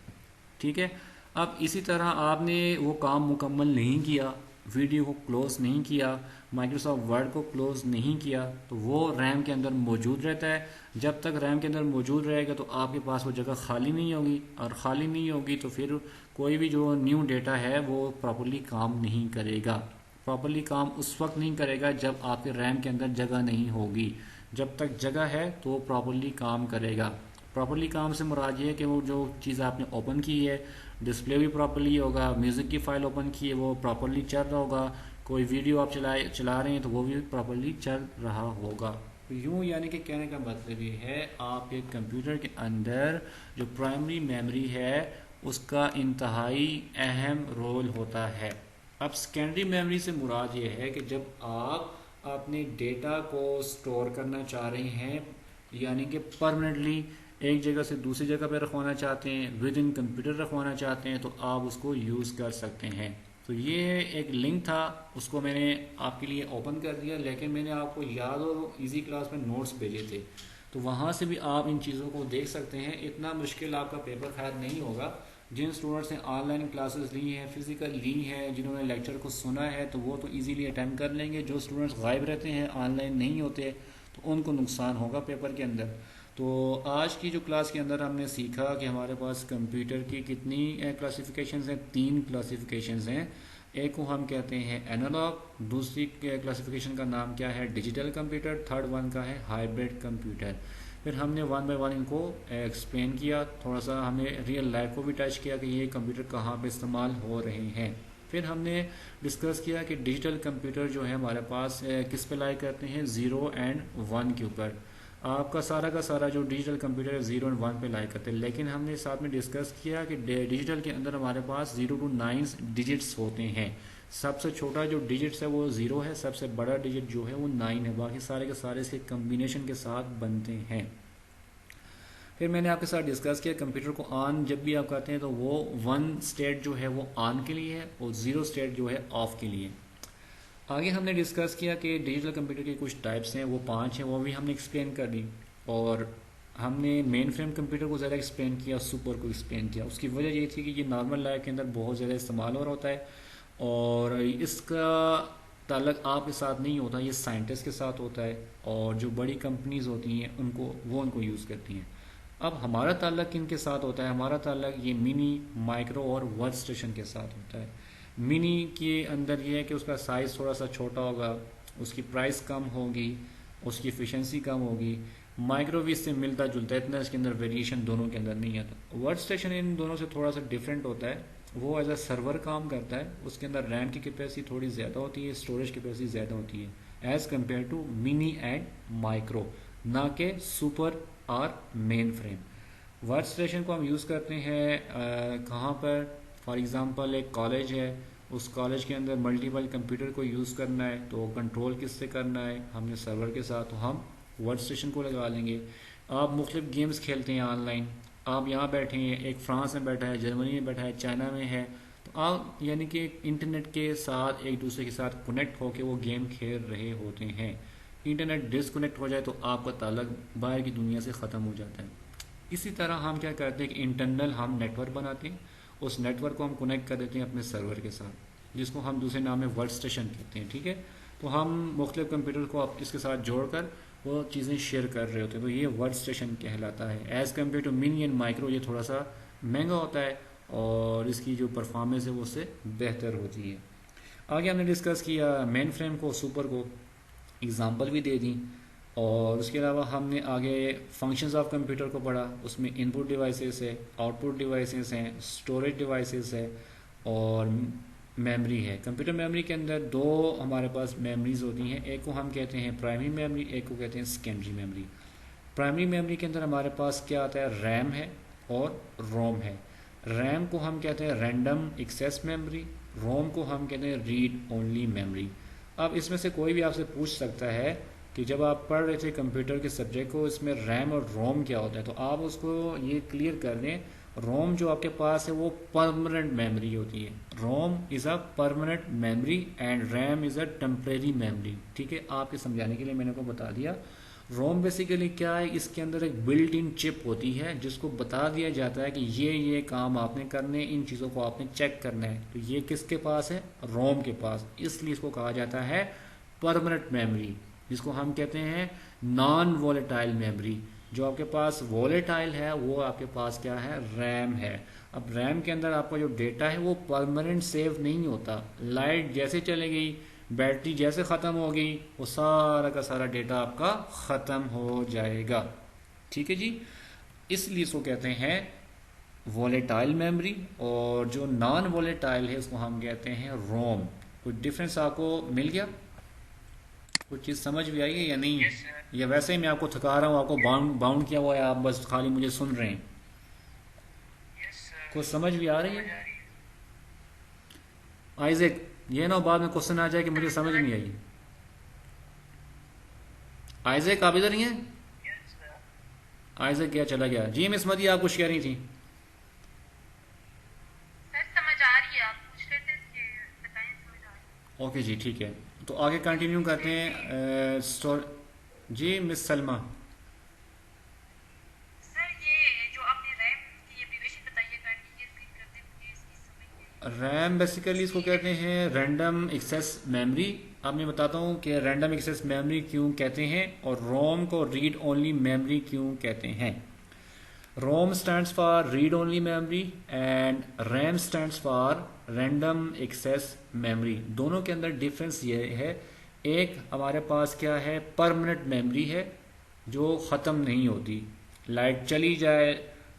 ठीक है, अब इसी तरह आपने वो काम मुकम्मल नहीं किया, वीडियो को क्लोज नहीं किया, माइक्रोसॉफ्ट वर्ड को क्लोज नहीं किया, तो वो रैम के अंदर मौजूद रहता है। जब तक रैम के अंदर मौजूद रहेगा तो आपके पास वो जगह खाली नहीं होगी, और खाली नहीं होगी तो फिर कोई भी जो न्यू डेटा है वो प्रॉपर्ली काम नहीं करेगा। प्रॉपर्ली काम उस वक्त नहीं करेगा जब आपके रैम के अंदर जगह नहीं होगी। जब तक जगह है तो वो प्रॉपर्ली काम करेगा। प्रॉपर्ली काम से मुराद ये है कि वो जो चीज़ आपने ओपन की है डिस्प्ले भी प्रॉपर्ली होगा, म्यूज़िक की फ़ाइल ओपन की है वो प्रॉपर्ली चल रहा होगा, कोई वीडियो आप चला रहे हैं तो वो भी प्रॉपर्ली चल रहा होगा। यूँ यानी कि कहने का मतलब ये है, आपके कंप्यूटर के अंदर जो प्राइमरी मेमोरी है उसका इंतहाई अहम रोल होता है। अब सेकेंडरी मेमोरी से मुराद ये है कि जब आप अपने डेटा को स्टोर करना चाह रहे हैं, यानी कि परमानेंटली एक जगह से दूसरी जगह पर रखवाना चाहते हैं, विद इन कंप्यूटर रखवाना चाहते हैं, तो आप उसको यूज़ कर सकते हैं। तो ये एक लिंक था, उसको मैंने आपके लिए ओपन कर दिया, लेकिन मैंने आपको याद हो इजी क्लास में नोट्स भेजे थे, तो वहाँ से भी आप इन चीज़ों को देख सकते हैं। इतना मुश्किल आपका पेपर खैर नहीं होगा। जिन स्टूडेंट्स ने ऑनलाइन क्लासेस ली हैं, फिजिकल ली हैं, जिन्होंने लेक्चर को सुना है, तो वो तो इजीली अटेम्प्ट कर लेंगे। जो स्टूडेंट्स गायब रहते हैं, ऑनलाइन नहीं होते, तो उनको नुकसान होगा पेपर के अंदर। तो आज की जो क्लास के अंदर हमने सीखा कि हमारे पास कंप्यूटर की कितनी क्लासिफिकेशंस हैं, 3 क्लासिफिकेशंस हैं। एक को हम कहते हैं एनालॉग, दूसरी क्लासिफिकेशन का नाम क्या है डिजिटल कंप्यूटर, थर्ड वन का है हाइब्रिड कंप्यूटर। फिर हमने 1 बाय 1 इनको एक्सप्लेन किया, थोड़ा सा हमने रियल लाइफ को भी टच किया कि ये कंप्यूटर कहाँ पे इस्तेमाल हो रहे हैं। फिर हमने डिस्कस किया कि डिजिटल कंप्यूटर जो है हमारे पास किस पे लाई करते हैं, 0 एंड 1 के ऊपर। आपका सारा का सारा जो डिजिटल कंप्यूटर है 0 एंड 1 पे लाई करते हैं, लेकिन हमने साथ में डिस्कस किया कि डिजिटल के अंदर हमारे पास 0 to 9 डिजिट्स होते हैं। सबसे छोटा जो डिजिट्स है वो 0 है, सबसे बड़ा डिजिट जो है वो 9 है, बाकी सारे के सारे इसके कम्बिनेशन के साथ बनते हैं। फिर मैंने आपके साथ डिस्कस किया कंप्यूटर को ऑन जब भी आप करते हैं तो वो 1 स्टेट जो है वो ऑन के लिए है और 0 स्टेट जो है ऑफ के लिए। आगे हमने डिस्कस किया कि डिजिटल कंप्यूटर के कुछ टाइप्स हैं, वो 5 हैं, वो भी हमने एक्सप्लेन कर दी। और हमने मेन फ्रेम कंप्यूटर को ज़्यादा एक्सप्लेन किया, सुपर को एक्सप्लेन किया। उसकी वजह ये थी कि ये नॉर्मल लाइफ के अंदर बहुत ज़्यादा इस्तेमाल हो रहा होता है और इसका ताल्लुक आपके साथ नहीं होता, ये साइंटिस्ट के साथ होता है और जो बड़ी कंपनीज होती हैं उनको यूज़ करती हैं। अब हमारा ताल्लुक किन के साथ होता है, हमारा ताल्लुक ये मिनी, माइक्रो और वर्क स्टेशन के साथ होता है। मिनी के अंदर ये है कि उसका साइज़ थोड़ा सा छोटा होगा, उसकी प्राइस कम होगी, उसकी एफिशिएंसी कम होगी। माइक्रो भी इससे मिलता जुलता है, इतना इसके अंदर वेरिएशन दोनों के अंदर नहीं आता। वर्क स्टेशन इन दोनों से थोड़ा सा डिफरेंट होता है, वो एज अ सर्वर काम करता है, उसके अंदर रैम की कैपेसिटी थोड़ी ज़्यादा होती है, स्टोरेज कैपेसिटी ज़्यादा होती है as compare to mini and micro, ना कि सुपर और मेन फ्रेम। वर्क स्टेशन को हम यूज़ करते हैं कहाँ पर, फॉर एग्ज़ाम्पल एक कॉलेज है, उस कॉलेज के अंदर मल्टीपल कंप्यूटर को यूज़ करना है तो कंट्रोल किससे करना है, हमने सर्वर के साथ, तो हम वर्क स्टेशन को लगा लेंगे। आप मुख्तलिफ गेम्स खेलते हैं ऑनलाइन, आप यहाँ बैठे हैं, एक फ्रांस में बैठा है, जर्मनी में बैठा है, चाइना में है, तो आप यानी कि इंटरनेट के साथ एक दूसरे के साथ कनेक्ट होकर वो गेम खेल रहे होते हैं। इंटरनेट डिसकनेक्ट हो जाए तो आपका ताल्लुक बाहर की दुनिया से ख़त्म हो जाता है। इसी तरह हम क्या करते हैं कि इंटरनल हम नेटवर्क बनाते हैं, उस नेटवर्क को हम कनेक्ट कर देते हैं अपने सर्वर के साथ, जिसको हम दूसरे नाम में वर्क स्टेशन कहते हैं। ठीक है, तो हम मुख्तलिफ कंप्यूटर को आप इसके साथ जोड़कर वो चीज़ें शेयर कर रहे होते हैं, तो ये वर्क स्टेशन कहलाता है। As compare to mini and micro ये थोड़ा सा महंगा होता है और इसकी जो परफॉर्मेंस है वो उससे बेहतर होती है। आगे हमने डिस्कस किया मेन फ्रेम को, सुपर को, एग्जांपल भी दे दी, और उसके अलावा हमने आगे फंक्शंस ऑफ कंप्यूटर को पढ़ा। उसमें इनपुट डिवाइसेस है, आउटपुट डिवाइसेस हैं, स्टोरेज डिवाइसेस है और मेमोरी है। कंप्यूटर मेमोरी के अंदर दो हमारे पास मेमोरीज होती हैं, एक को हम कहते हैं प्राइमरी मेमोरी, एक को कहते हैं सेकेंडरी मेमोरी। प्राइमरी मेमोरी के अंदर हमारे पास क्या आता है, रैम है और रोम है। रैम को हम कहते हैं रैंडम एक्सेस मेमोरी, रोम को हम कहते हैं रीड ओनली मेमोरी। अब इसमें से कोई भी आपसे पूछ सकता है कि जब आप पढ़ रहे थे कंप्यूटर के सब्जेक्ट को, इसमें रैम और रोम क्या होता है, तो आप उसको ये क्लियर कर दें। रोम जो आपके पास है वो परमानेंट मेमोरी होती है। ROM is a permanent memory and RAM is a temporary memory. ठीक है, आपके समझाने के लिए मैंने को बता दिया। रोम बेसिकली क्या है, इसके अंदर एक बिल्ट इन चिप होती है जिसको बता दिया जाता है कि ये काम आपने करने, इन चीज़ों को आपने चेक करना है। तो ये किसके पास है, रोम के पास, इसलिए इसको कहा जाता है परमानेंट मेमोरी, जिसको हम कहते हैं नॉन वॉलेटाइल मेमोरी। जो आपके पास वॉलेटाइल है वो आपके पास क्या है, रैम है। अब रैम के अंदर आपका जो डेटा है वो परमानेंट सेव नहीं होता। लाइट जैसे चले गई, बैटरी जैसे ख़त्म हो गई, वो सारा का सारा डेटा आपका ख़त्म हो जाएगा। ठीक है जी, इसलिए इसको कहते हैं वॉलेटाइल मेमोरी, और जो नॉन वॉलेटाइल है उसको हम कहते हैं रोम। कोई डिफरेंस आपको मिल गया, कुछ चीज़ समझ भी आई है या नहीं? Yes sir. या वैसे ही मैं आपको थका रहा हूँ, आपको बाउंड किया हुआ है, आप बस खाली मुझे सुन रहे हैं? Yes sir. कुछ समझ भी आ रही समझ है? आ रही है। आइजैक, ये ना बाद में क्वेश्चन आ जाए कि मुझे समझ नहीं आई। आइजैक आप इधर ही हैं? Yes sir. आइजैक गया, चला गया। जी मिस मदी, आप कुछ कह रही थी? सर समझ आ रही है, आप पूछ रहे थे कि बताएं, समझ आ रही है। ओके जी, ठीक है, तो आगे कंटिन्यू करते हैं। जी मिस सलमा। सर ये जो आपने रैम की एब्रीविएशन बताई है, काइंडली रिपीट कर दें, मुझे इसकी समझ नहीं आई। रैम बेसिकली इसको कहते हैं रैंडम एक्सेस मेमोरी। अब मैं बताता हूँ कि रैंडम एक्सेस मेमोरी क्यों कहते हैं और रोम को रीड ओनली मेमोरी क्यों कहते हैं। ROM stands for read only memory and RAM stands for random access memory. दोनों के अंदर डिफरेंस ये है, एक हमारे पास क्या है, परमानेंट मेमोरी है जो ख़त्म नहीं होती। लाइट चली जाए,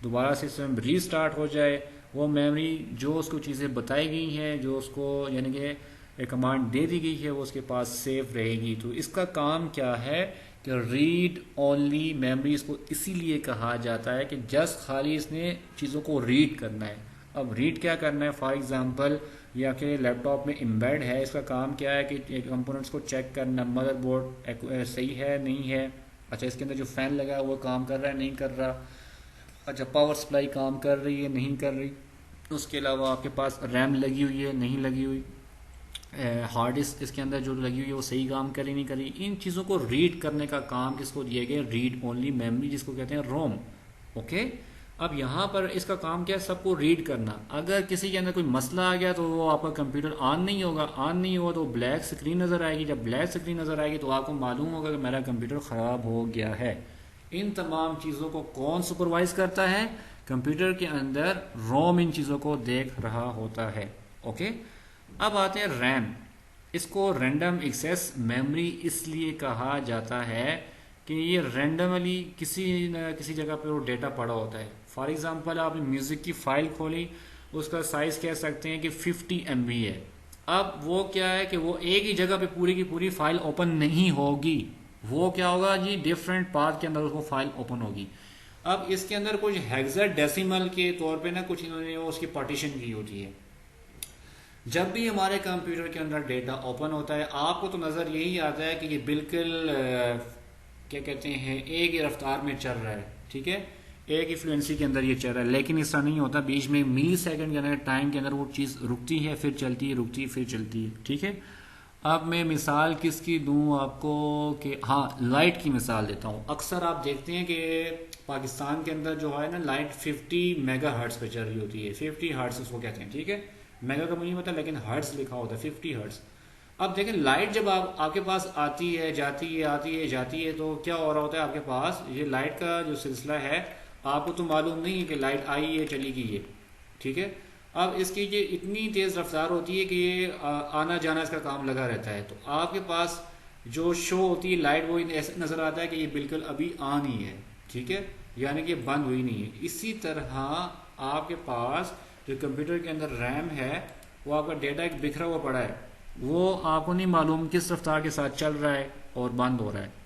दोबारा सिस्टम रीस्टार्ट हो जाए, वो मेमोरी जो उसको चीज़ें बताई गई हैं, जो उसको यानी कि एक कमांड दे दी गई है, वो उसके पास सेव रहेगी। तो इसका काम क्या है कि रीड ओनली मेमोरी इसको इसीलिए कहा जाता है कि जस्ट खाली इसने चीज़ों को रीड करना है। अब रीड क्या करना है, फॉर एग्जांपल या कि लैपटॉप में एम्बेड है, इसका काम क्या है कि कंपोनेंट्स को चेक करना, मदरबोर्ड सही है नहीं है, अच्छा इसके अंदर जो फ़ैन लगा है वो काम कर रहा है नहीं कर रहा, अच्छा पावर सप्लाई काम कर रही है नहीं कर रही, उसके अलावा आपके पास रैम लगी हुई है नहीं लगी हुई, हार्ड डिस्क इसके अंदर जो लगी हुई है वो सही काम कर रही नहीं कर रही। इन चीज़ों को रीड करने का काम किसको दिया गया, रीड ओनली मेमोरी, जिसको कहते हैं रोम। ओके, अब यहाँ पर इसका काम क्या है, सबको रीड करना। अगर किसी के अंदर कोई मसला आ गया तो वो आपका कंप्यूटर ऑन नहीं होगा, ऑन नहीं होगा तो ब्लैक स्क्रीन नज़र आएगी। जब ब्लैक स्क्रीन नज़र आएगी तो आपको मालूम होगा कि मेरा कंप्यूटर ख़राब हो गया है। इन तमाम चीज़ों को कौन सुपरवाइज करता है, कंप्यूटर के अंदर रोम इन चीज़ों को देख रहा होता है। ओके, अब आते हैं रैम। इसको रैंडम एक्सेस मेमोरी इसलिए कहा जाता है कि ये रैंडमली किसी न किसी जगह पे वो डेटा पड़ा होता है। फॉर एग्जांपल आपने म्यूज़िक की फ़ाइल खोली, उसका साइज़ कह सकते हैं कि 50 MB है। अब वो क्या है कि वो एक ही जगह पे पूरी की पूरी फाइल ओपन नहीं होगी, वो क्या होगा जी, डिफरेंट पाथ के अंदर उसको फाइल ओपन होगी। अब इसके अंदर कुछ हेक्साडेसिमल के तौर पे ना कुछ इन्होंने उसकी पार्टीशन की होती है। जब भी हमारे कंप्यूटर के अंदर डेटा ओपन होता है, आपको तो नज़र यही आता है कि ये बिल्कुल क्या कहते हैं एक ही रफ्तार में चल रहा है, ठीक है, एक ही फ्लुएंसी के अंदर ये चल रहा है, लेकिन ऐसा नहीं होता, बीच में मिली सेकंड के अंदर टाइम के अंदर वो चीज़ रुकती है फिर चलती है, रुकती है फिर चलती है, ठीक है। अब मैं मिसाल किसकी दूं आपको कि हाँ, लाइट की मिसाल देता हूँ। अक्सर आप देखते हैं कि पाकिस्तान के अंदर जो है ना लाइट 50 मेगा हर्ट्स पे चल रही होती है, 50 हर्ट्स उसको कहते हैं, ठीक है। मेगा का मुझे नहीं पता लेकिन हर्ट्स लिखा होता है 50 हर्ट्स। अब देखें लाइट जब आपके पास आती है जाती है आती है जाती है तो क्या हो रहा होता है आपके पास, ये लाइट का जो सिलसिला है आपको तो मालूम नहीं है कि लाइट आई है चली गई है, ठीक है। अब इसकी ये इतनी तेज रफ्तार होती है कि ये आना जाना इसका काम लगा रहता है, तो आपके पास जो शो होती है लाइट वो ऐसे नजर आता है कि ये बिल्कुल अभी ऑन ही है, ठीक है, यानी कि बंद हुई नहीं है। इसी तरह आपके पास जो कंप्यूटर के अंदर रैम है वो आपका डेटा एक बिखरा हुआ पड़ा है, वो आपको नहीं मालूम किस रफ्तार के साथ चल रहा है और बंद हो रहा है।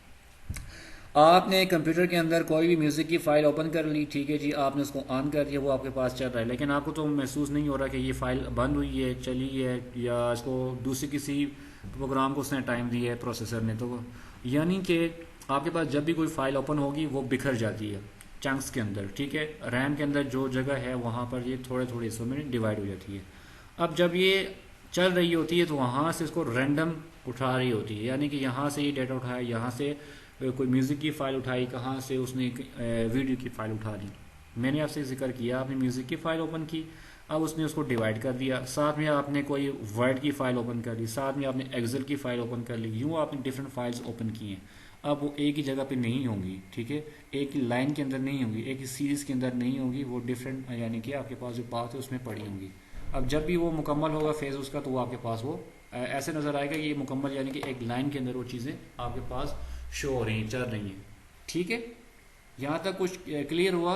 आपने कंप्यूटर के अंदर कोई भी म्यूजिक की फाइल ओपन कर ली, ठीक है जी, आपने उसको ऑन कर दिया, वो आपके पास चल रहा है, लेकिन आपको तो महसूस नहीं हो रहा कि ये फाइल बंद हुई है, चली है, या इसको दूसरी किसी प्रोग्राम को उसने टाइम दिया है प्रोसेसर ने, तो यानी कि आपके पास जब भी कोई फाइल ओपन होगी वो बिखर जाती है चंक्स के अंदर, ठीक है। रैम के अंदर जो जगह है वहाँ पर ये थोड़े थोड़े हिस्सों में डिवाइड हो जाती है। अब जब ये चल रही होती है तो वहाँ से इसको रैंडम उठा रही होती है, यानी कि यहाँ से ये डेटा उठाया, यहाँ से कोई म्यूज़िक की फ़ाइल उठाई, कहाँ से उसने वीडियो की फ़ाइल उठा ली। मैंने आपसे जिक्र किया आपने म्यूज़िक की फ़ाइल ओपन की, अब उसने उसको डिवाइड कर दिया, साथ में आपने कोई वर्ड की फ़ाइल ओपन कर ली, साथ में आपने एक्सेल की फ़ाइल ओपन कर ली, यूँ आपने डिफरेंट फाइल्स ओपन की हैं। अब वो एक ही जगह पे नहीं होंगी, ठीक है, एक ही लाइन के अंदर नहीं होंगी, एक ही सीरीज़ के अंदर नहीं होंगी, वो डिफरेंट यानी कि आपके पास जो पाथ है उसमें पड़ी होंगी। अब जब भी वो मुकम्मल होगा फेज़ उसका तो वो आपके पास वो ऐसे नज़र आएगा कि ये मुकम्मल, यानी कि एक लाइन के अंदर वो चीज़ें आपके पास शो हो रही हैं, चल रही हैं, ठीक है। यहाँ तक कुछ क्लियर हुआ?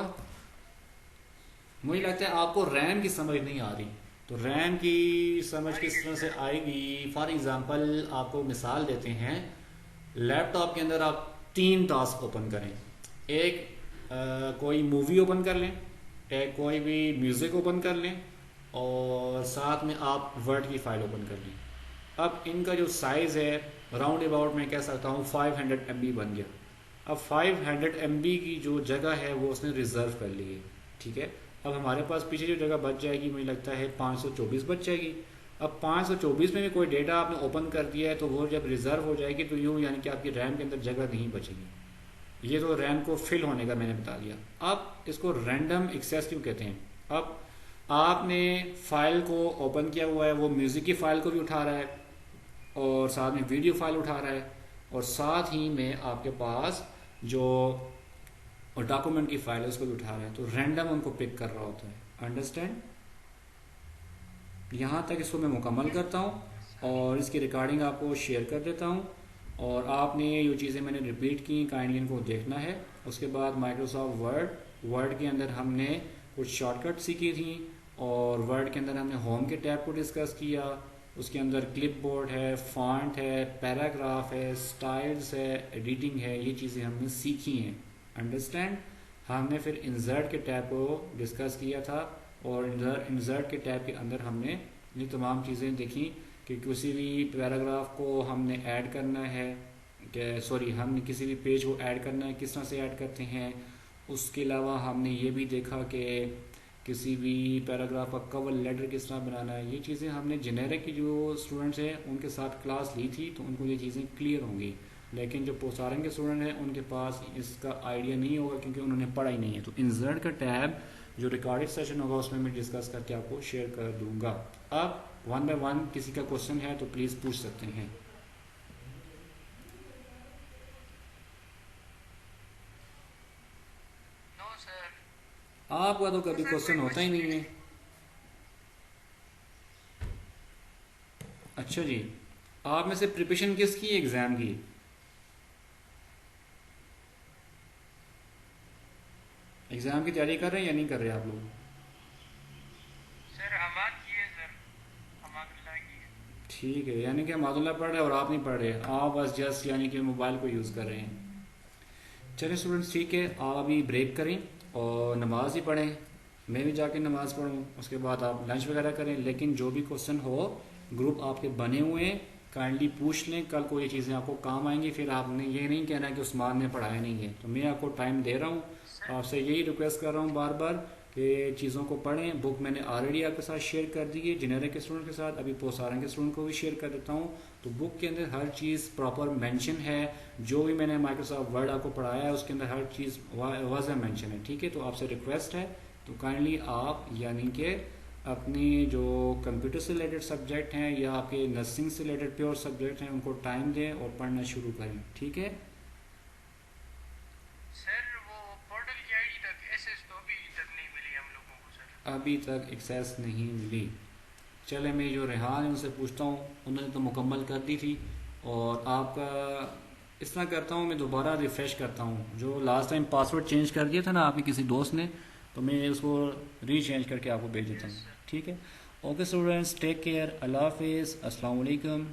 मुझे लगता है आपको रैम की समझ नहीं आ रही, तो रैम की समझ किस तरह से आएगी। फॉर एग्जांपल आपको मिसाल देते हैं, लैपटॉप के अंदर आप 3 टास्क ओपन करें, एक कोई मूवी ओपन कर लें, एक कोई भी म्यूज़िक ओपन कर लें, और साथ में आप वर्ड की फ़ाइल ओपन कर लें। अब इनका जो साइज़ है राउंड अबाउट मैं कह सकता हूँ 500 MB बन गया। अब 500 MB की जो जगह है वो उसने रिज़र्व कर ली है, ठीक है। अब हमारे पास पीछे जो जगह बच जाएगी मुझे लगता है 524 बच जाएगी। अब 524 में भी कोई डेटा आपने ओपन कर दिया है तो वो जब रिज़र्व हो जाएगी तो यूँ यानी कि आपकी रैम के अंदर जगह नहीं बचेगी। ये तो रैम को फिल होने का मैंने बता दिया। अब इसको रैंडम एक्सेस क्यों कहते हैं? अब आपने फाइल को ओपन किया हुआ है, वो म्यूज़िक की फ़ाइल को भी उठा रहा है और साथ में वीडियो फाइल उठा रहा है, और साथ ही में आपके पास जो डॉक्यूमेंट की फाइल है उसको भी उठा रहा है, तो रैंडम उनको पिक कर रहा होता है। अंडरस्टैंड? यहाँ तक इसको मैं मुकम्मल करता हूँ और इसकी रिकॉर्डिंग आपको शेयर कर देता हूँ, और आपने ये चीज़ें मैंने रिपीट की, काइंडली इनको देखना है। उसके बाद माइक्रोसॉफ्ट वर्ड के अंदर हमने कुछ शॉर्टकट सीखी थी, और वर्ड के अंदर हमने होम के टैब को डिस्कस किया, उसके अंदर क्लिपबोर्ड है, फॉन्ट है, पैराग्राफ है, स्टाइल्स है, एडिटिंग है, ये चीज़ें हमने सीखी हैं। अंडरस्टैंड? हमने फिर इंसर्ट के टैब को डिस्कस किया था, और इंसर्ट के टैब के अंदर हमने ये तमाम चीज़ें देखी कि किसी भी पैराग्राफ को हमने ऐड करना है, हमने किसी भी पेज को ऐड करना है, किस तरह से ऐड करते हैं। उसके अलावा हमने ये भी देखा कि किसी भी पैराग्राफ का कवर लेटर किस तरह बनाना है। ये चीज़ें हमने जेनेरिक की जो स्टूडेंट्स हैं उनके साथ क्लास ली थी, तो उनको ये चीज़ें क्लियर होंगी, लेकिन जो पोस्टारिंग के स्टूडेंट हैं उनके पास इसका आइडिया नहीं होगा क्योंकि उन्होंने पढ़ा ही नहीं है। तो इंसर्ट का टैब जो रिकॉर्डेड सेशन होगा उसमें मैं डिस्कस करके आपको शेयर कर दूंगा। अब 1 बाय 1 किसी का क्वेश्चन है तो प्लीज़ पूछ सकते हैं। No sir. आपका तो कभी क्वेश्चन होता ही नहीं है। अच्छा जी, आप में से प्रिपरेशन किसकी एग्जाम की? एग्जाम की तैयारी कर रहे हैं या नहीं कर रहे आप लोग? सर हमाद की है सर, हमादुल्लाह की है। ठीक है, यानी कि हमादुल्लाह पढ़ रहे हैं और आप नहीं पढ़ रहे, आप बस जस्ट यानी कि मोबाइल को यूज़ कर रहे हैं। चलिए स्टूडेंट्स, ठीक है, आप अभी ब्रेक करें और नमाज ही पढ़ें, मैं भी जाके नमाज पढ़ूँ, उसके बाद आप लंच वगैरह करें। लेकिन जो भी क्वेश्चन हो, ग्रुप आपके बने हुए हैं, काइंडली पूछ लें, कल को ये चीज़ें आपको काम आएंगी, फिर आपने ये नहीं कहना कि उस्मान ने पढ़ाया नहीं है। तो मैं आपको टाइम दे रहा हूँ, आपसे यही रिक्वेस्ट कर रहा हूँ बार बार कि चीज़ों को पढ़ें। बुक मैंने ऑलरेडी आपके साथ शेयर कर दी है जेनेरिक के स्टूडेंट के साथ, अभी पोसारंग के स्टूडेंट को भी शेयर कर देता हूँ। तो बुक के अंदर हर चीज़ प्रॉपर मेंशन है, जो भी मैंने माइक्रोसॉफ्ट वर्ड आपको पढ़ाया है उसके अंदर हर चीज़ वाज़ह मेंशन है, ठीक है। तो आपसे रिक्वेस्ट है, तो काइंडली आप यानी कि अपनी जो कंप्यूटर से रिलेटेड सब्जेक्ट हैं या आपके नर्सिंग से रिलेटेड प्योर सब्जेक्ट हैं उनको टाइम दें और पढ़ना शुरू करें, ठीक है। सर वो पोर्टल की आईडी तक एक्सेस तो अभी तक नहीं मिली हम लोगों को सर। अभी तक एक्सेस नहीं मिली। चले मैं जो रेहान है उनसे पूछता हूँ, उन्होंने तो मुकम्मल कर दी थी। और आपका इस तरह करता हूँ, मैं दोबारा रिफ़्रेश करता हूँ, जो लास्ट टाइम पासवर्ड चेंज कर दिया था ना आपके किसी दोस्त ने, तो मैं उसको रीचेंज करके आपको भेज देता हूँ, ठीक है। ओके स्टूडेंट्स, टेक केयर, अल्लाह हाफिज़, अस्सलाम वालेकुम।